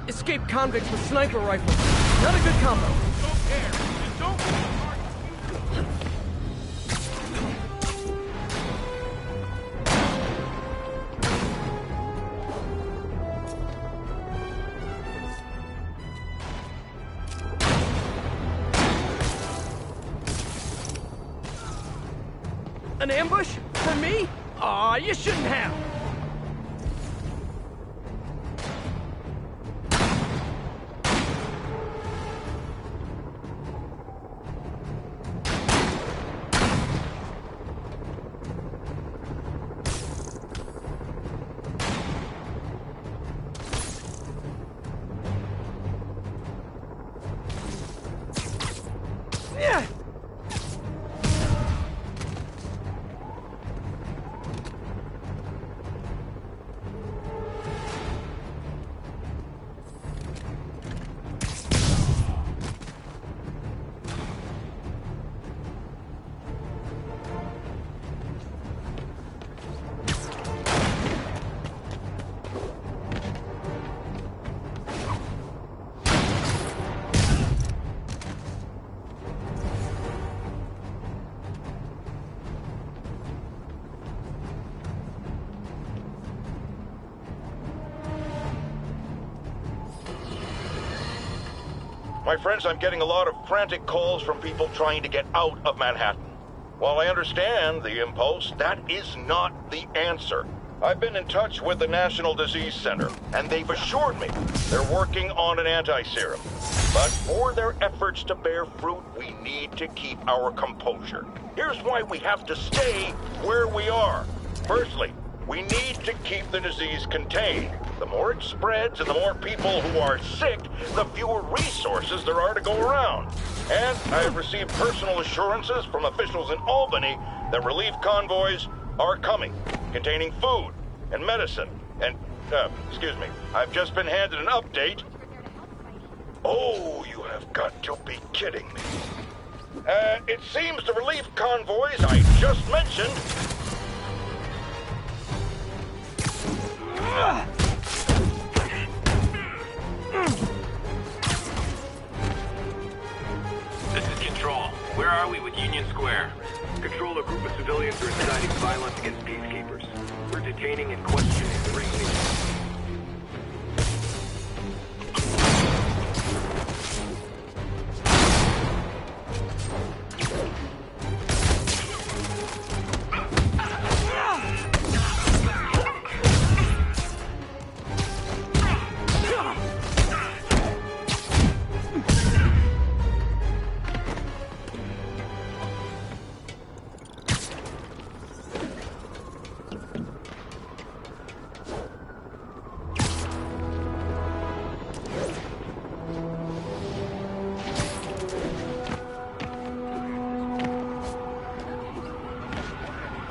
Escaped convicts with sniper rifles. Not a good combo. An ambush? For me? Aw, you shouldn't have. My friends, I'm getting a lot of frantic calls from people trying to get out of Manhattan. While I understand the impulse, that is not the answer. I've been in touch with the National Disease Center, and they've assured me they're working on an anti-serum. But for their efforts to bear fruit, we need to keep our composure. Here's why we have to stay where we are. Firstly, we need to keep the disease contained. The more it spreads and the more people who are sick, the fewer resources there are to go around. And I have received personal assurances from officials in Albany that relief convoys are coming, containing food and medicine. And, excuse me, I've just been handed an update. Oh, you have got to be kidding me. It seems the relief convoys I just mentioned... This is Control. Where are we with Union Square? Control, a group of civilians are inciting violence against peacekeepers. We're detaining and questioning the ringleaders.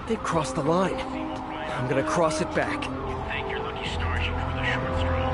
They crossed the line. I'm gonna cross it back. Thank your lucky stars you drew the short straw.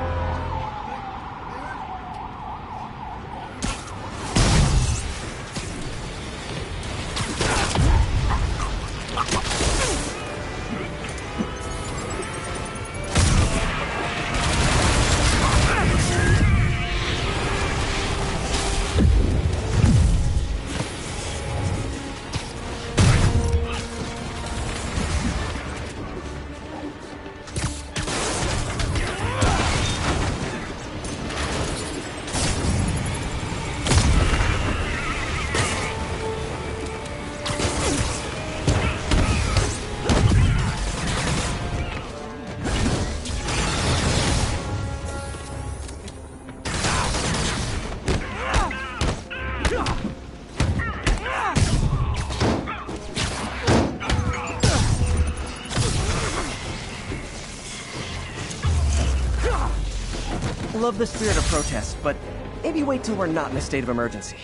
Love the spirit of protest, but maybe wait till we're not in a state of emergency.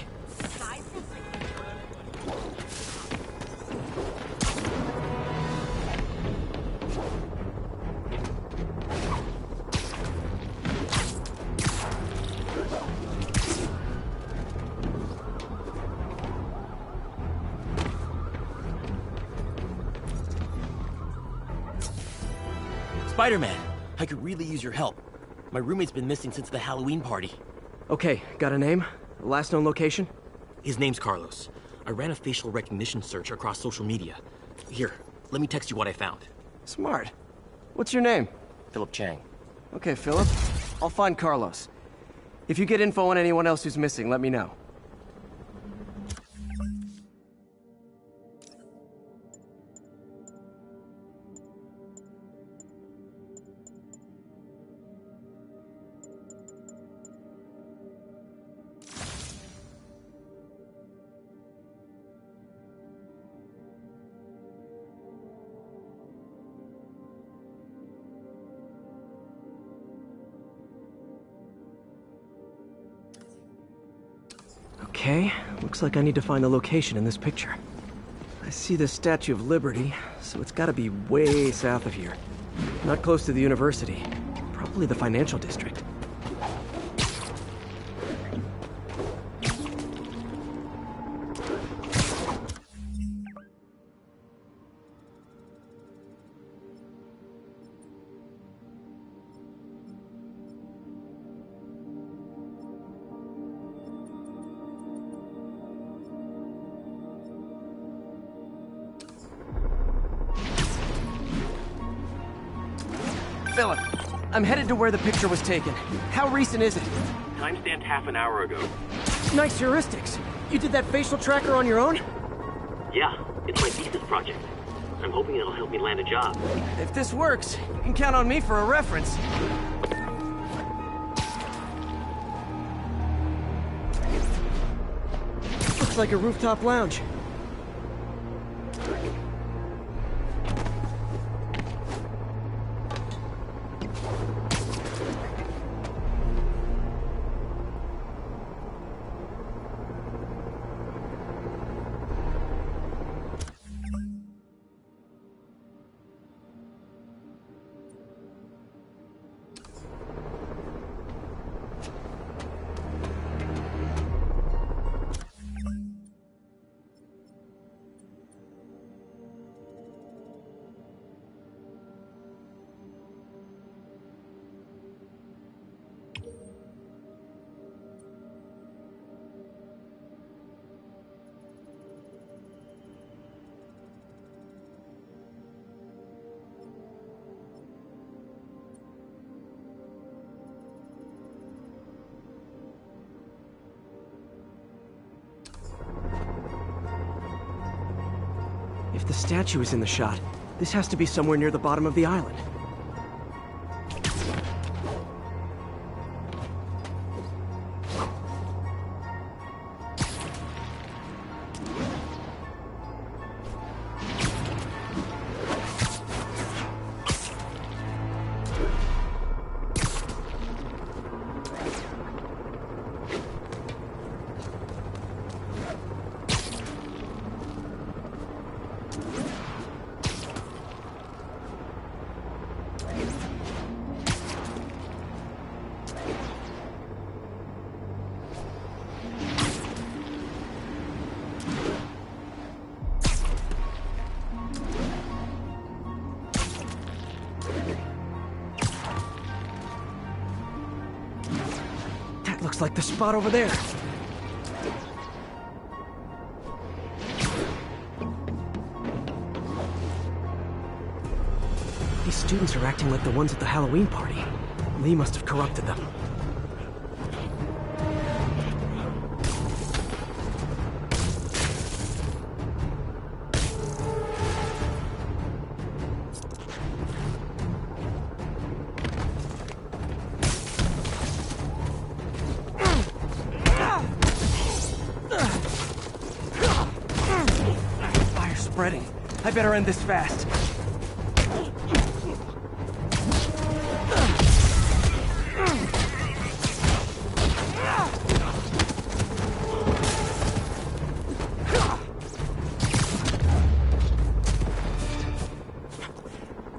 Spider-Man, I could really use your help. My roommate's been missing since the Halloween party. Okay, got a name? Last known location? His name's Carlos. I ran a facial recognition search across social media. Here, let me text you what I found. Smart. What's your name? Philip Chang. Okay, Philip. I'll find Carlos. If you get info on anyone else who's missing, let me know. Okay, looks like I need to find the location in this picture. I see the Statue of Liberty, so it's gotta be way south of here. Not close to the university. Probably the financial district. Philip, I'm headed to where the picture was taken. How recent is it? Timestamped half an hour ago. Nice heuristics. You did that facial tracker on your own? Yeah, it's my thesis project. I'm hoping it'll help me land a job. If this works, you can count on me for a reference. Looks like a rooftop lounge. If the statue is in the shot, this has to be somewhere near the bottom of the island. Looks like the spot over there. These students are acting like the ones at the Halloween party. Lee must have corrupted them. I better end this fast.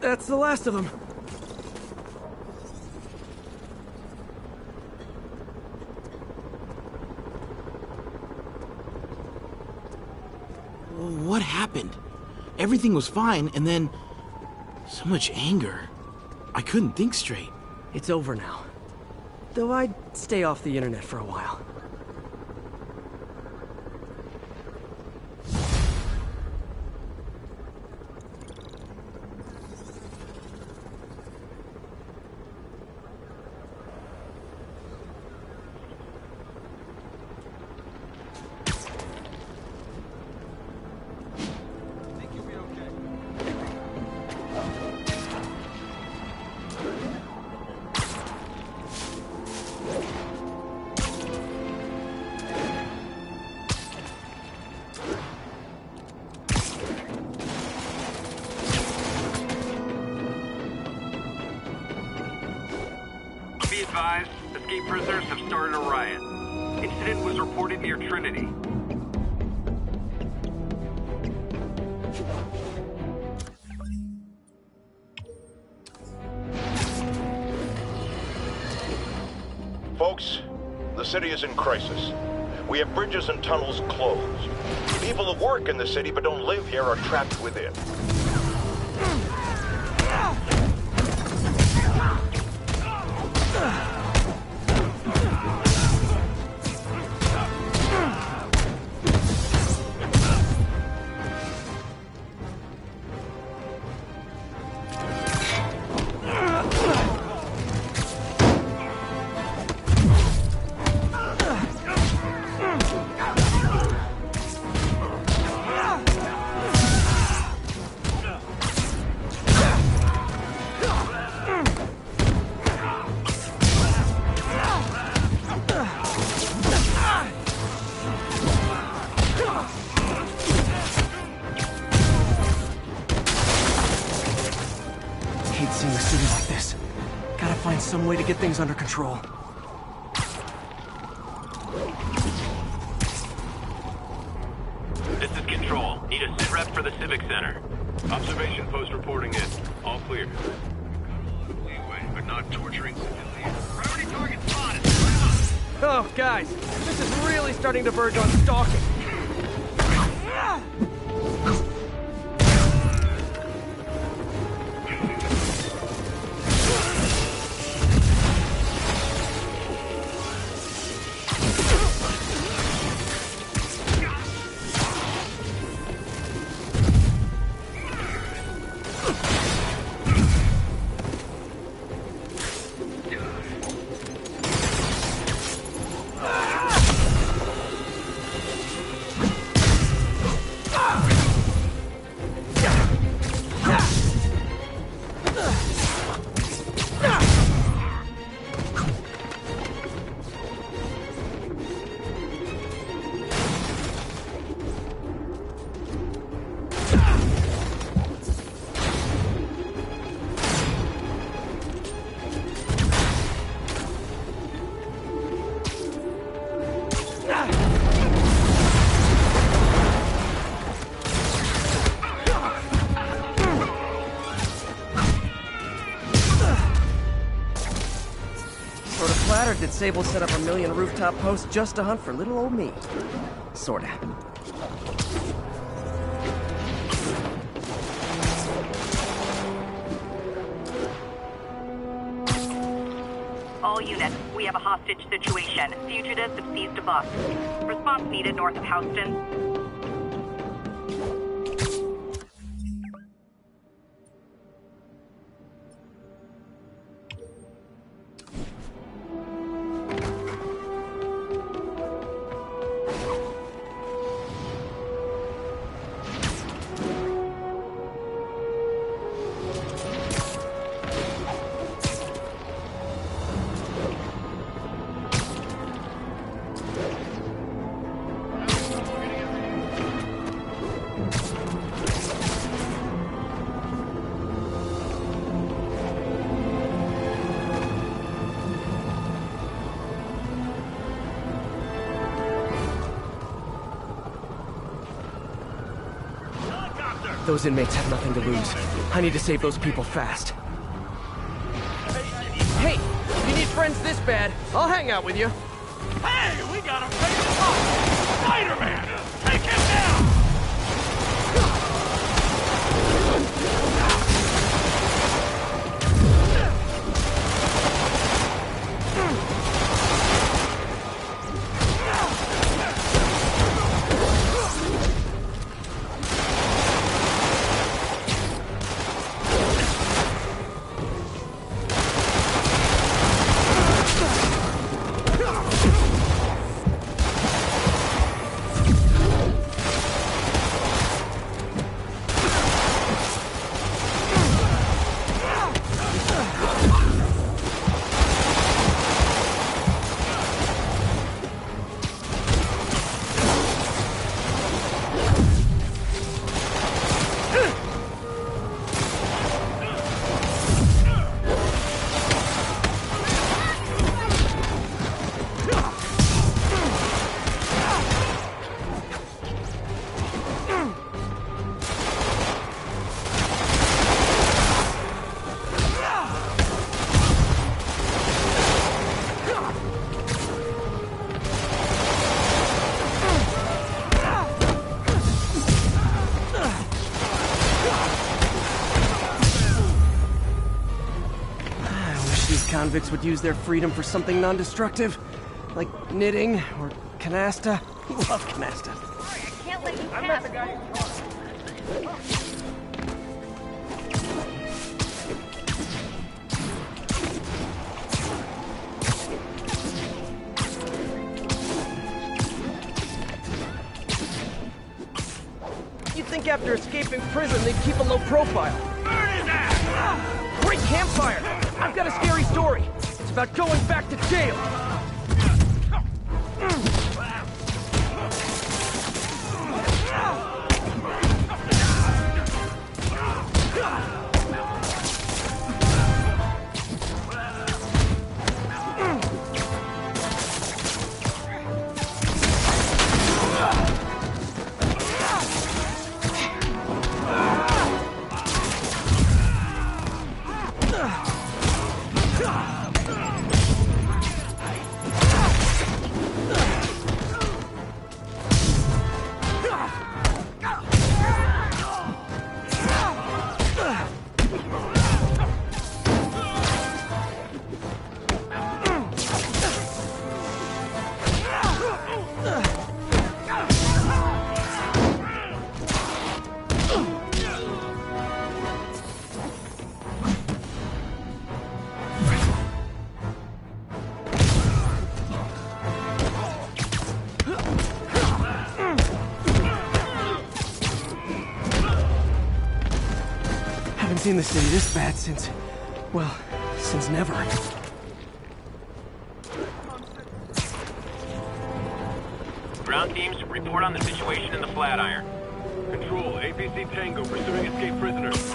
That's the last of them. What happened? Everything was fine, and then so much anger. I couldn't think straight. It's over now. Though I'd stay off the internet for a while. Be advised, escaped prisoners have started a riot. Incident was reported near Trinity. Folks, the city is in crisis. We have bridges and tunnels closed. People who work in the city but don't live here are trapped within. one way to get things under control. This is Control. Need a sitrep for the Civic Center. Observation post reporting in. All clear. Leeway, but not torturing civilians. Priority target spotted. Oh, guys, this is really starting to verge on stalking. Did Sable set up a million rooftop posts just to hunt for little old me? Sorta. All units, we have a hostage situation. Fugitives have seized a bus. Response needed north of Houston. Those inmates have nothing to lose. I need to save those people fast. Hey, if you need friends this bad, I'll hang out with you. Hey, we got a regular Spider-Man! Take him down! Convicts would use their freedom for something non-destructive, like knitting or canasta. Love canasta. Sorry, I can't let you pass. I met the guy. You'd think after escaping prison they'd keep a low profile. Burn his ass! Great campfire! I've got a scary story. It's about going back to jail. seen the city this bad since... well, since never. Ground teams, report on the situation in the Flatiron. Control, APC Tango pursuing escaped prisoners.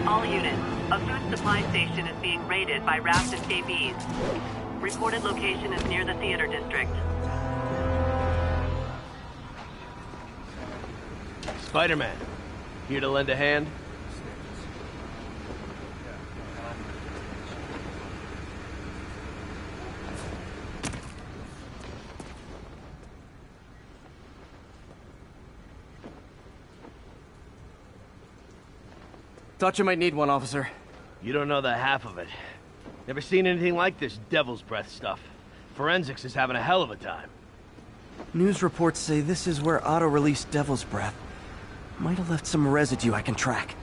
All units, a food supply station is being raided by Raft escapees. Reported location is near the theater district. Spider-Man, here to lend a hand? Thought you might need one, officer. You don't know the half of it. Never seen anything like this Devil's Breath stuff. Forensics is having a hell of a time. News reports say this is where Otto released Devil's Breath. Might have left some residue I can track.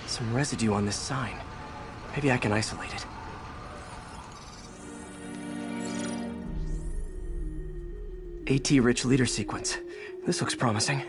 Some residue on this sign. Maybe I can isolate it. AT-rich leader sequence. This looks promising.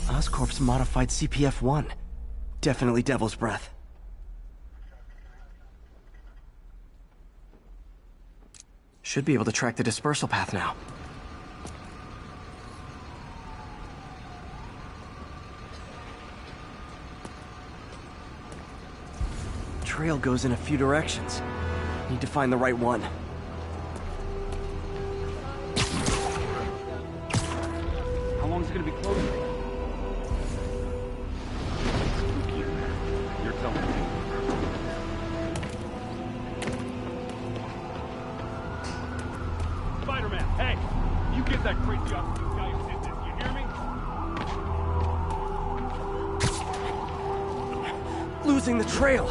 Oscorp's modified CPF-1. Definitely Devil's Breath. Should be able to track the dispersal path now. Trail goes in a few directions. Need to find the right one. How long is it gonna be closed? You're telling me. Spider-Man, hey! You get that crazy off the guy who did this, you hear me? losing the trail.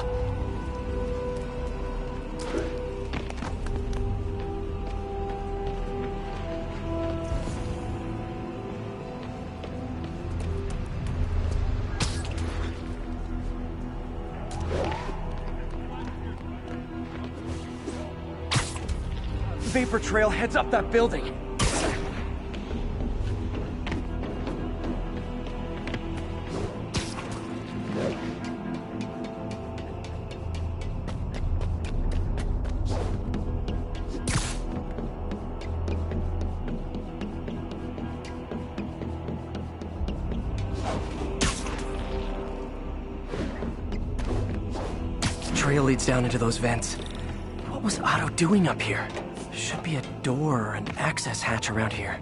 Vapor trail heads up that building. Trail leads down into those vents. What was Otto doing up here? Should be a door or an access hatch around here.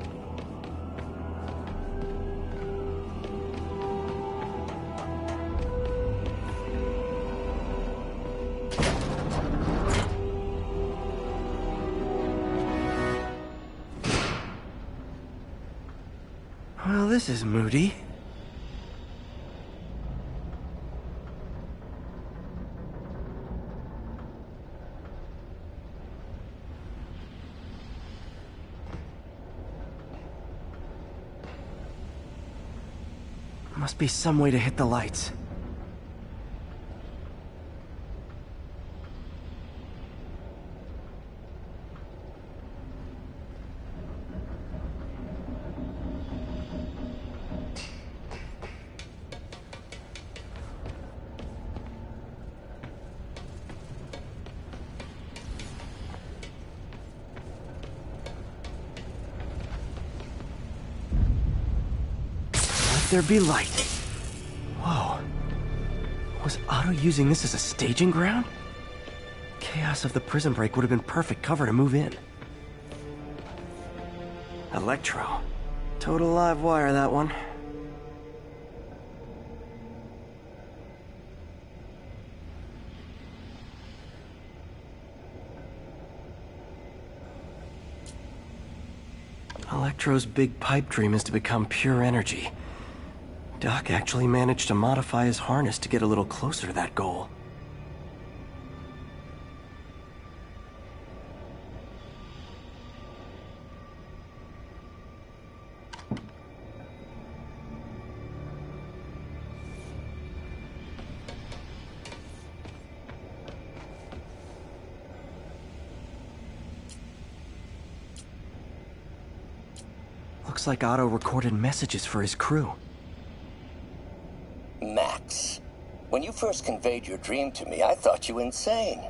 Well, this is moody. Must be some way to hit the lights. There be light. Whoa. Was Otto using this as a staging ground? Chaos of the prison break would have been perfect cover to move in. Electro. Total live wire, that one. Electro's big pipe dream is to become pure energy. Doc actually managed to modify his harness to get a little closer to that goal. Looks like Otto recorded messages for his crew. Max, when you first conveyed your dream to me, I thought you insane.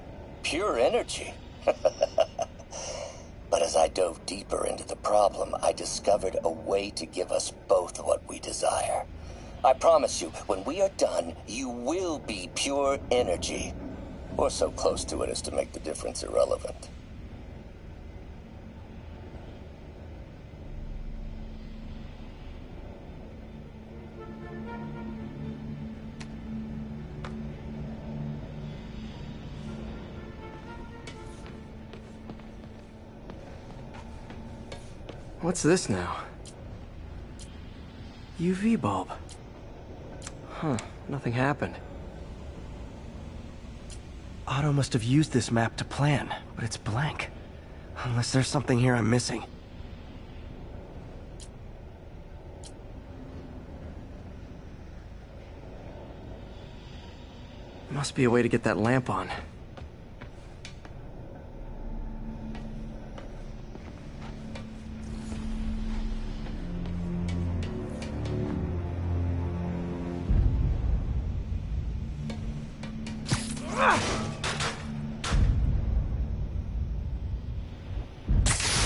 Pure energy. But as I dove deeper into the problem, I discovered a way to give us both what we desire. I promise you, when we are done, you will be pure energy. Or so close to it as to make the difference irrelevant. What's this now? UV bulb. Huh, nothing happened. Otto must have used this map to plan, but it's blank. Unless there's something here I'm missing. Must be a way to get that lamp on.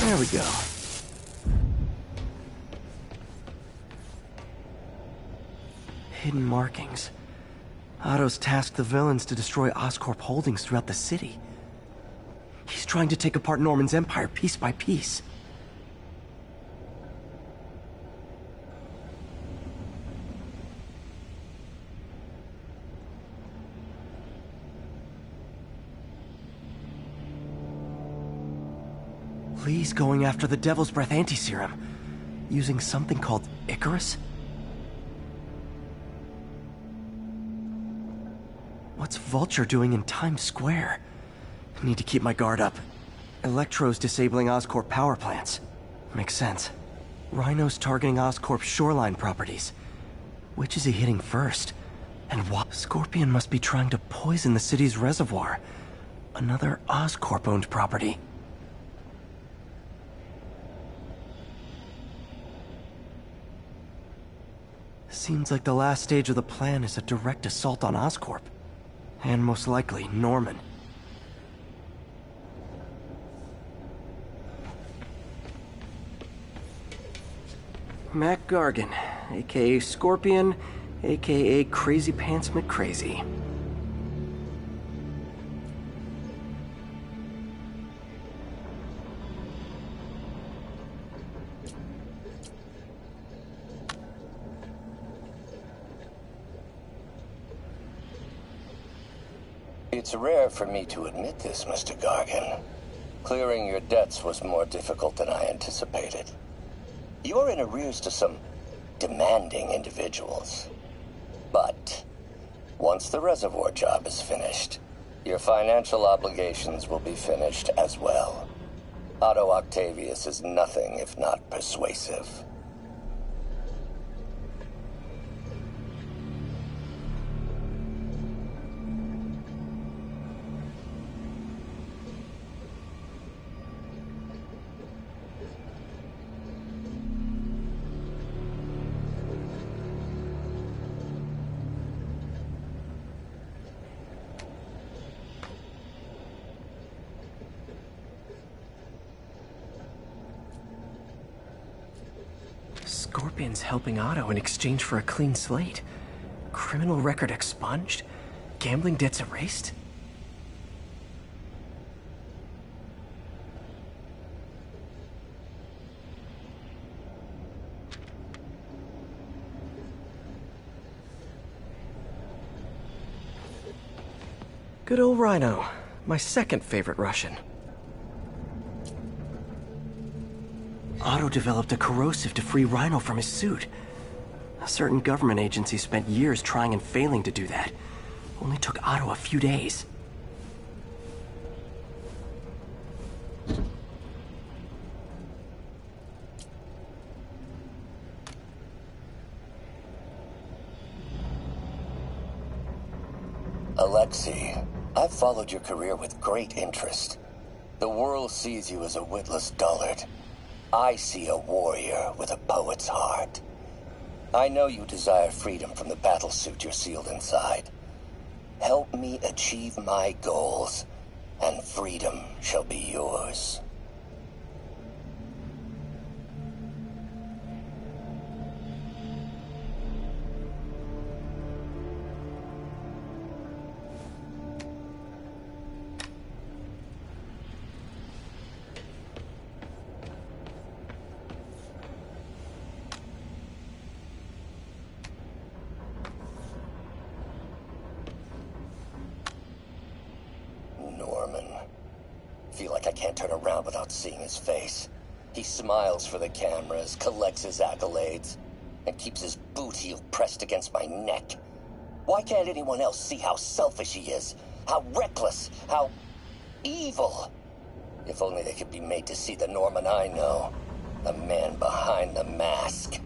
There we go. Hidden markings. Otto's tasked the villains to destroy Oscorp holdings throughout the city. He's trying to take apart Norman's empire piece by piece. Lee's going after the Devil's Breath anti-serum, using something called Icarus? What's What's Vulture doing in Times Square? I need to keep my guard up. Electro's disabling Oscorp power plants. Makes sense. Rhino's targeting Oscorp's shoreline properties. Which is he hitting first? And why? Scorpion must be trying to poison the city's reservoir. Another Oscorp-owned property. Seems like the last stage of the plan is a direct assault on Oscorp. And most likely, Norman. Mac Gargan, aka Scorpion, aka Crazy Pants McCrazy. It's rare for me to admit this, Mr. Gargan. Clearing your debts was more difficult than I anticipated. You're in arrears to some demanding individuals. But once the reservoir job is finished, your financial obligations will be finished as well. Otto Octavius is nothing if not persuasive. Scorpion's helping Otto in exchange for a clean slate. Criminal record expunged? Gambling debts erased? Good old Rhino. My second favorite Russian. Otto developed a corrosive to free Rhino from his suit. A certain government agency spent years trying and failing to do that. Only took Otto a few days. Alexei, I've followed your career with great interest. The world sees you as a witless dullard. I see a warrior with a poet's heart. I know you desire freedom from the battlesuit you're sealed inside. Help me achieve my goals, and freedom shall be yours. Feel like I can't turn around without seeing his face. He smiles for the cameras, collects his accolades, and keeps his boot heel pressed against my neck. Why can't anyone else see how selfish he is? How reckless? How evil? If only they could be made to see the Norman I know. The man behind the mask.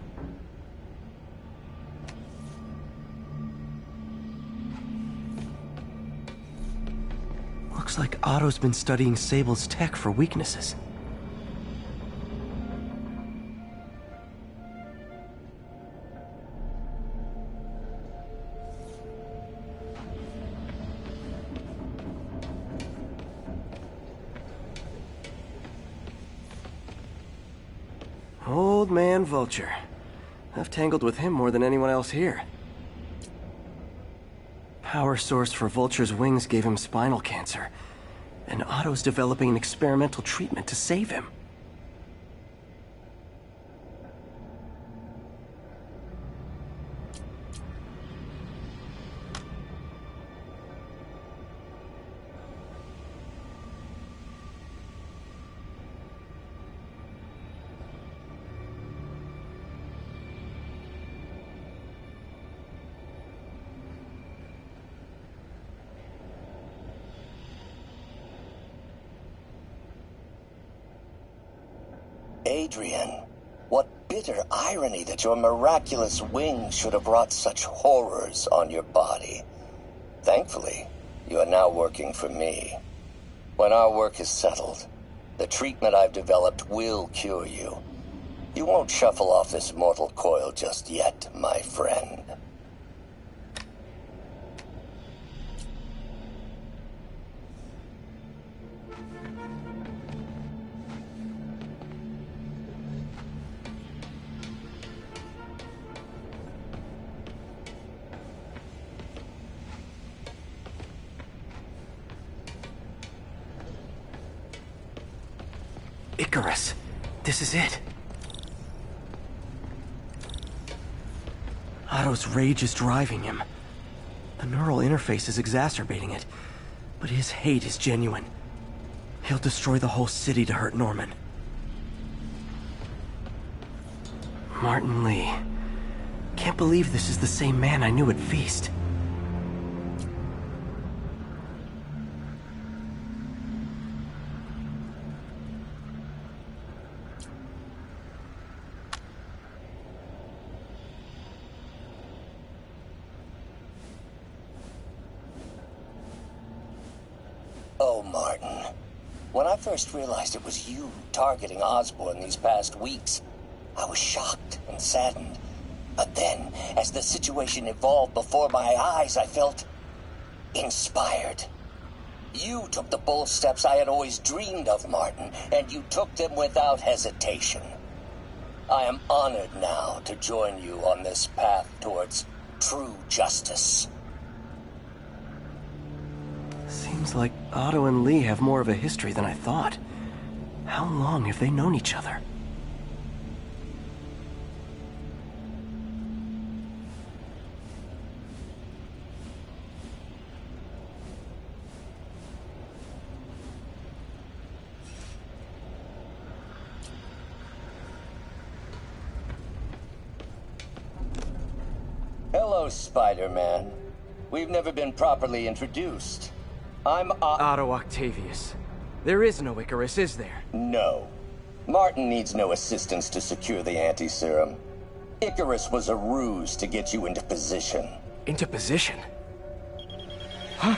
Looks like Otto's been studying Sable's tech for weaknesses. Old man Vulture. I've tangled with him more than anyone else here. Power source for Vulture's wings gave him spinal cancer, and Otto's developing an experimental treatment to save him. Adrian, what bitter irony that your miraculous wings should have wrought such horrors on your body. Thankfully, you are now working for me. When our work is settled, the treatment I've developed will cure you. You won't shuffle off this mortal coil just yet, my friend. Icarus, this is it. Otto's rage is driving him. The neural interface is exacerbating it, but his hate is genuine. He'll destroy the whole city to hurt Norman. Martin Lee. Can't believe this is the same man I knew at Feast. Oh, Martin. When I first realized it was you targeting Osborn these past weeks, I was shocked and saddened. But then, as the situation evolved before my eyes, I felt inspired. You took the bold steps I had always dreamed of, Martin, and you took them without hesitation. I am honored now to join you on this path towards true justice. Seems like Otto and Lee have more of a history than I thought. How long have they known each other? Hello, Spider-Man. We've never been properly introduced. I'm Otto Octavius. There is no Icarus, is there? No. Martin needs no assistance to secure the anti-serum. Icarus was a ruse to get you into position. Into position? Huh?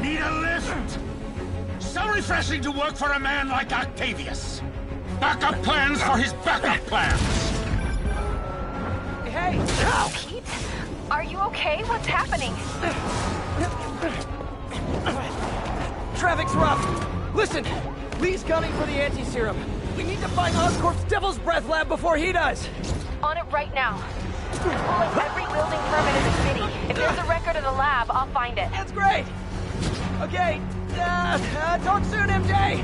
Need a lift? So refreshing to work for a man like Octavius. Backup plans for his backup plans. Hey! Pete? Are you okay? What's happening? Traffic's rough. Listen, Lee's gunning for the anti-serum. We need to find Oscorp's Devil's Breath lab before he does. On it right now. Pull up every building permit in the city. If there's a record of the lab, I'll find it. That's great! Okay, talk soon, MJ!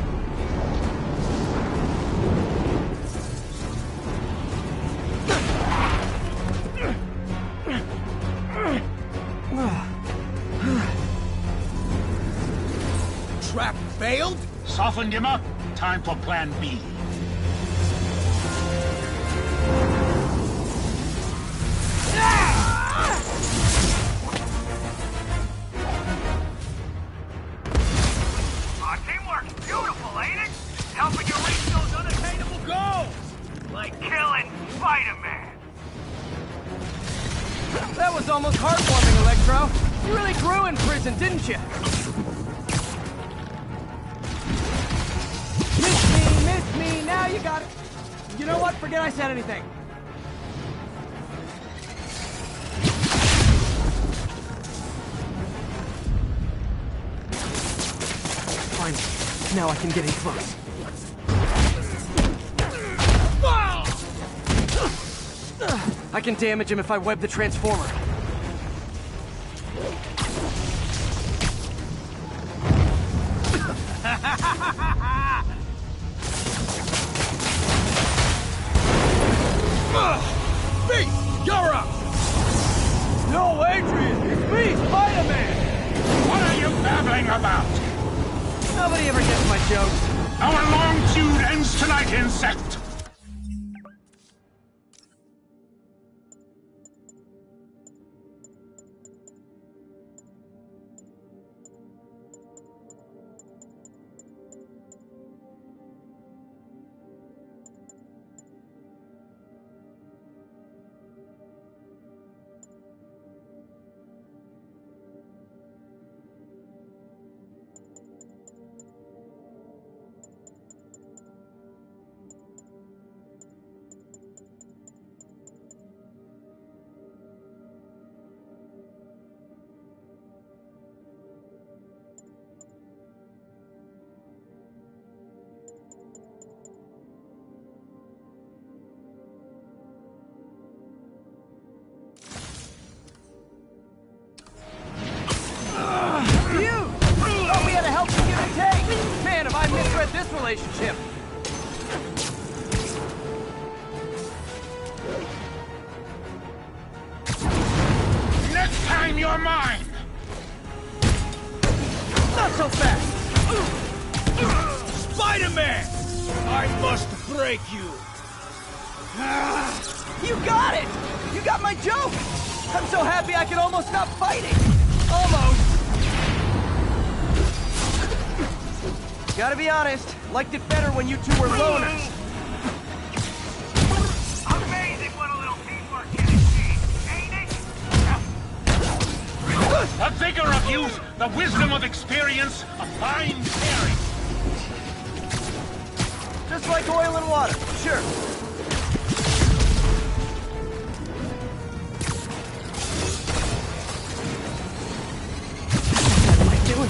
Trap failed? Softened him up. Time for plan B. Teamwork's beautiful, ain't it? Helping you reach those unattainable goals! Like killing Spider-Man. That was almost heartwarming, Electro. You really grew in prison, didn't you? Miss me, now you got it. You know what? Forget I said anything. Finally, now I can get in close. I can damage him if I web the transformer. Beast, you're up! No, Adrian! It's me, Spider-Man! What are you babbling about? Nobody ever gets my jokes. Our long feud ends tonight, insect! relationship. Next time you're mine! Not so fast! Spider-Man! I must break you! You got it! You got my joke! I'm so happy I can almost stop fighting! Almost! Gotta be honest, liked it better when you two were loners. Amazing what a little teamwork can achieve, ain't it? The vigor of youth, the wisdom of experience, a fine pairing. Just like oil and water, sure. What am I doing?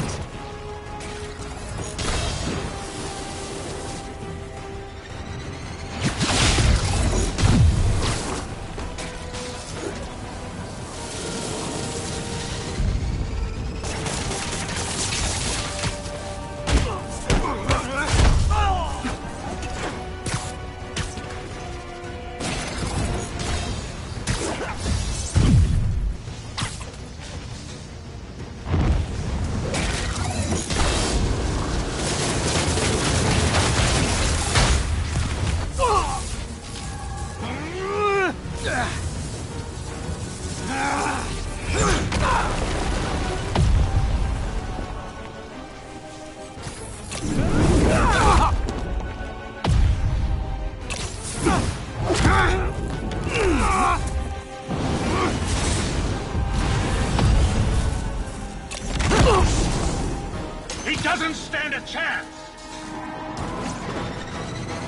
He doesn't stand a chance!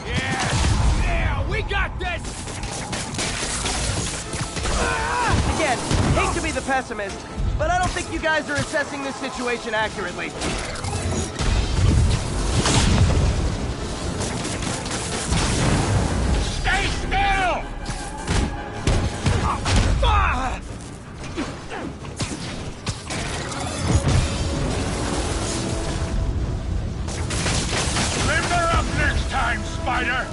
Yeah, we got this! Again, hate to be the pessimist, but I don't think you guys are assessing this situation accurately. Stay still! Limber up next time, Spider!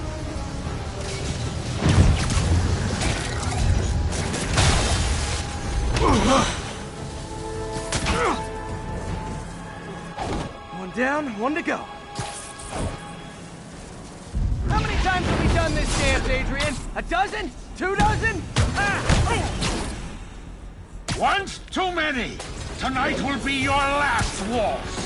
One down, one to go. How many times have we done this dance, Adrian? A dozen? 2 dozen? Once too many! Tonight will be your last waltz!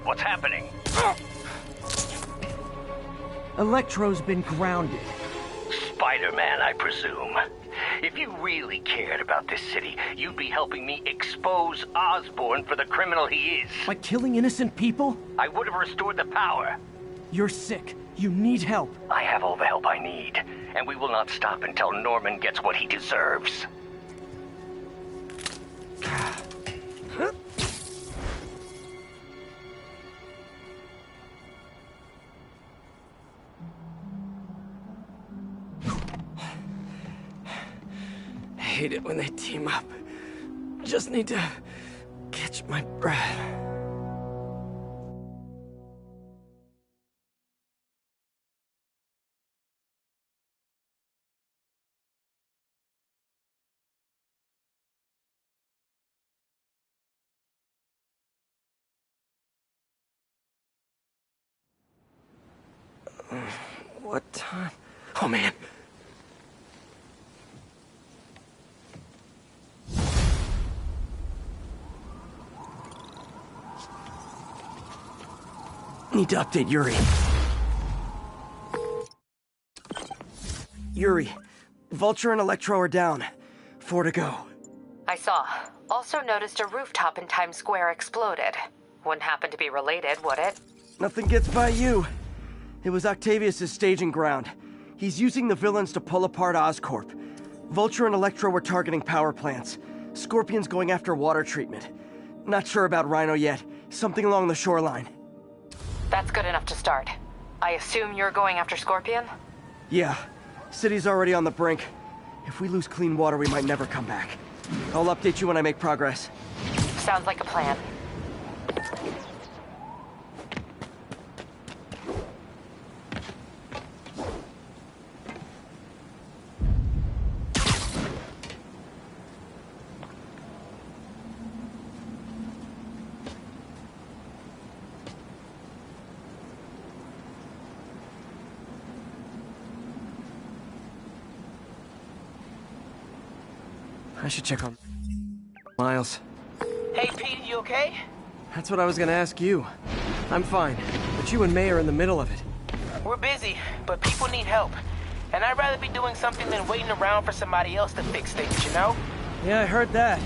What's happening? Electro's been grounded. Spider-Man, I presume. If you really cared about this city, you'd be helping me expose Osborn for the criminal he is. By killing innocent people? I would have restored the power. You're sick. You need help. I have all the help I need, and we will not stop until Norman gets what he deserves. I hate it when they team up. Just need to catch my breath. What time? Oh, man. Need to update Yuri. Yuri, Vulture and Electro are down. 4 to go. I saw. Also noticed a rooftop in Times Square exploded. Wouldn't happen to be related, would it? Nothing gets by you. It was Octavius' staging ground. He's using the villains to pull apart Oscorp. Vulture and Electro were targeting power plants. Scorpion's going after water treatment. Not sure about Rhino yet. Something along the shoreline. That's good enough to start. I assume you're going after Scorpion? Yeah. City's already on the brink. If we lose clean water, we might never come back. I'll update you when I make progress. Sounds like a plan. I should check on Miles. Hey, Pete, you okay? That's what I was gonna ask you. I'm fine, but you and May are in the middle of it. We're busy, but people need help. And I'd rather be doing something than waiting around for somebody else to fix things, you know? Yeah, I heard that.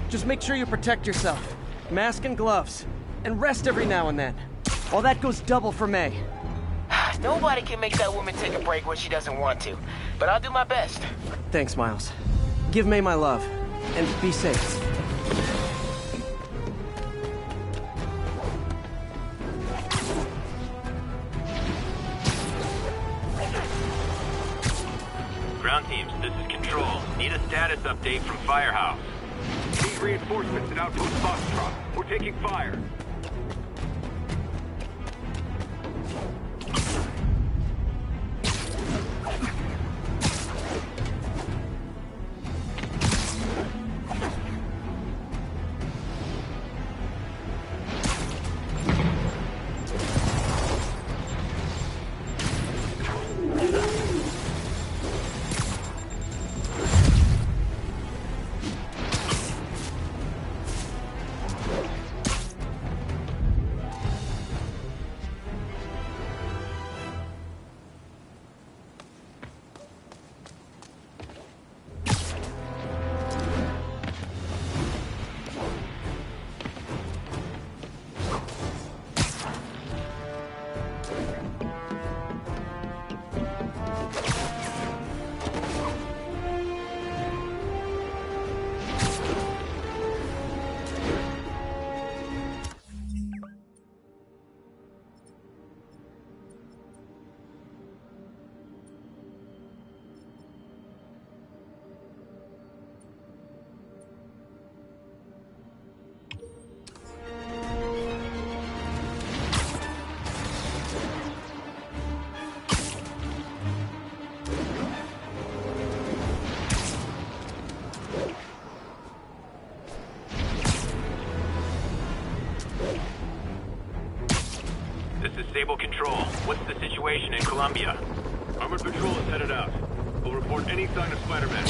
Just make sure you protect yourself. Mask and gloves. And rest every now and then. All that goes double for May. Nobody can make that woman take a break when she doesn't want to. But I'll do my best. Thanks, Miles. Give May my love. And be safe. Ground teams, this is Control. Need a status update from Firehouse. Need reinforcements at Outpost Foxtrot. We're taking fire. Sable Control, what's the situation in Columbia? Armored Patrol is headed out. We'll report any sign of Spider-Man.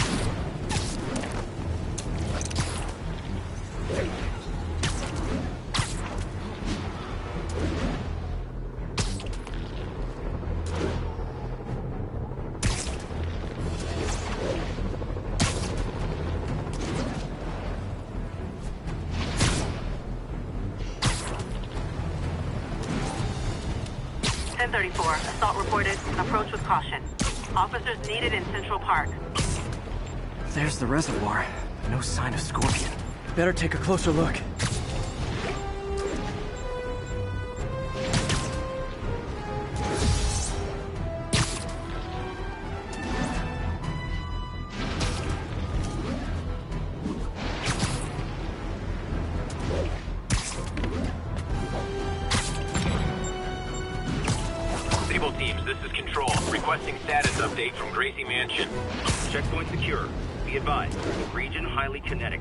Assault reported. Approach with caution. Officers needed in Central Park. There's the reservoir. No sign of Scorpion. Better take a closer look. Update from Gracie Mansion. Checkpoint secure. Be advised. Region highly kinetic.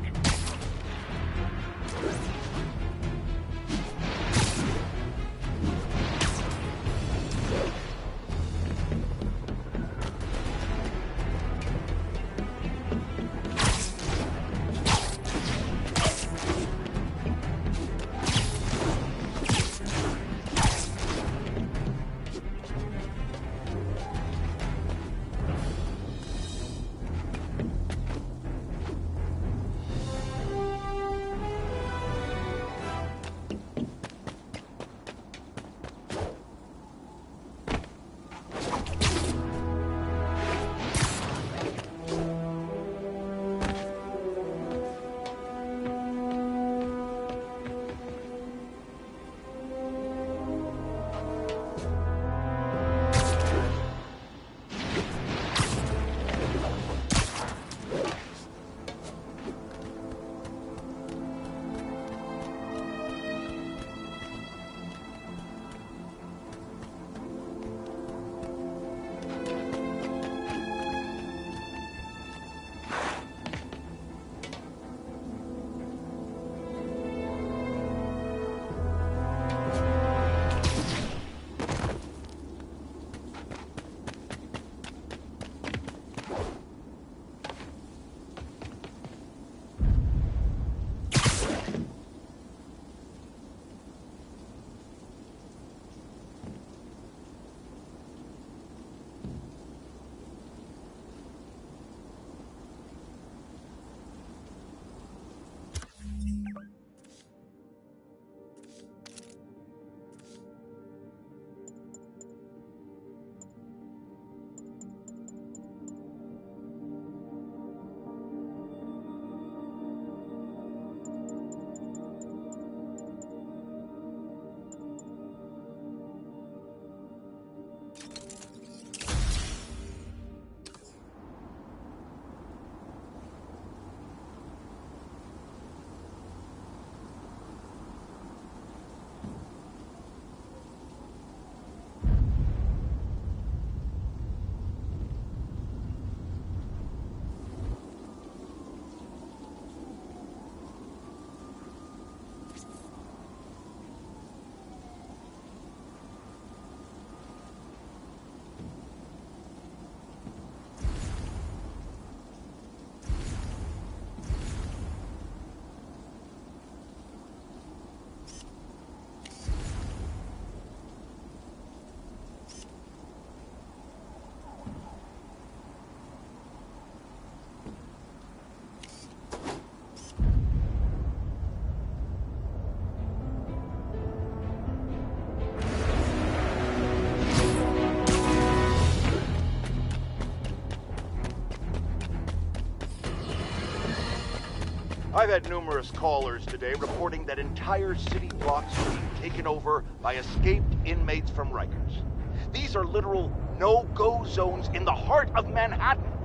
I've had numerous callers today reporting that entire city blocks are being taken over by escaped inmates from Rikers. These are literal no-go zones in the heart of Manhattan.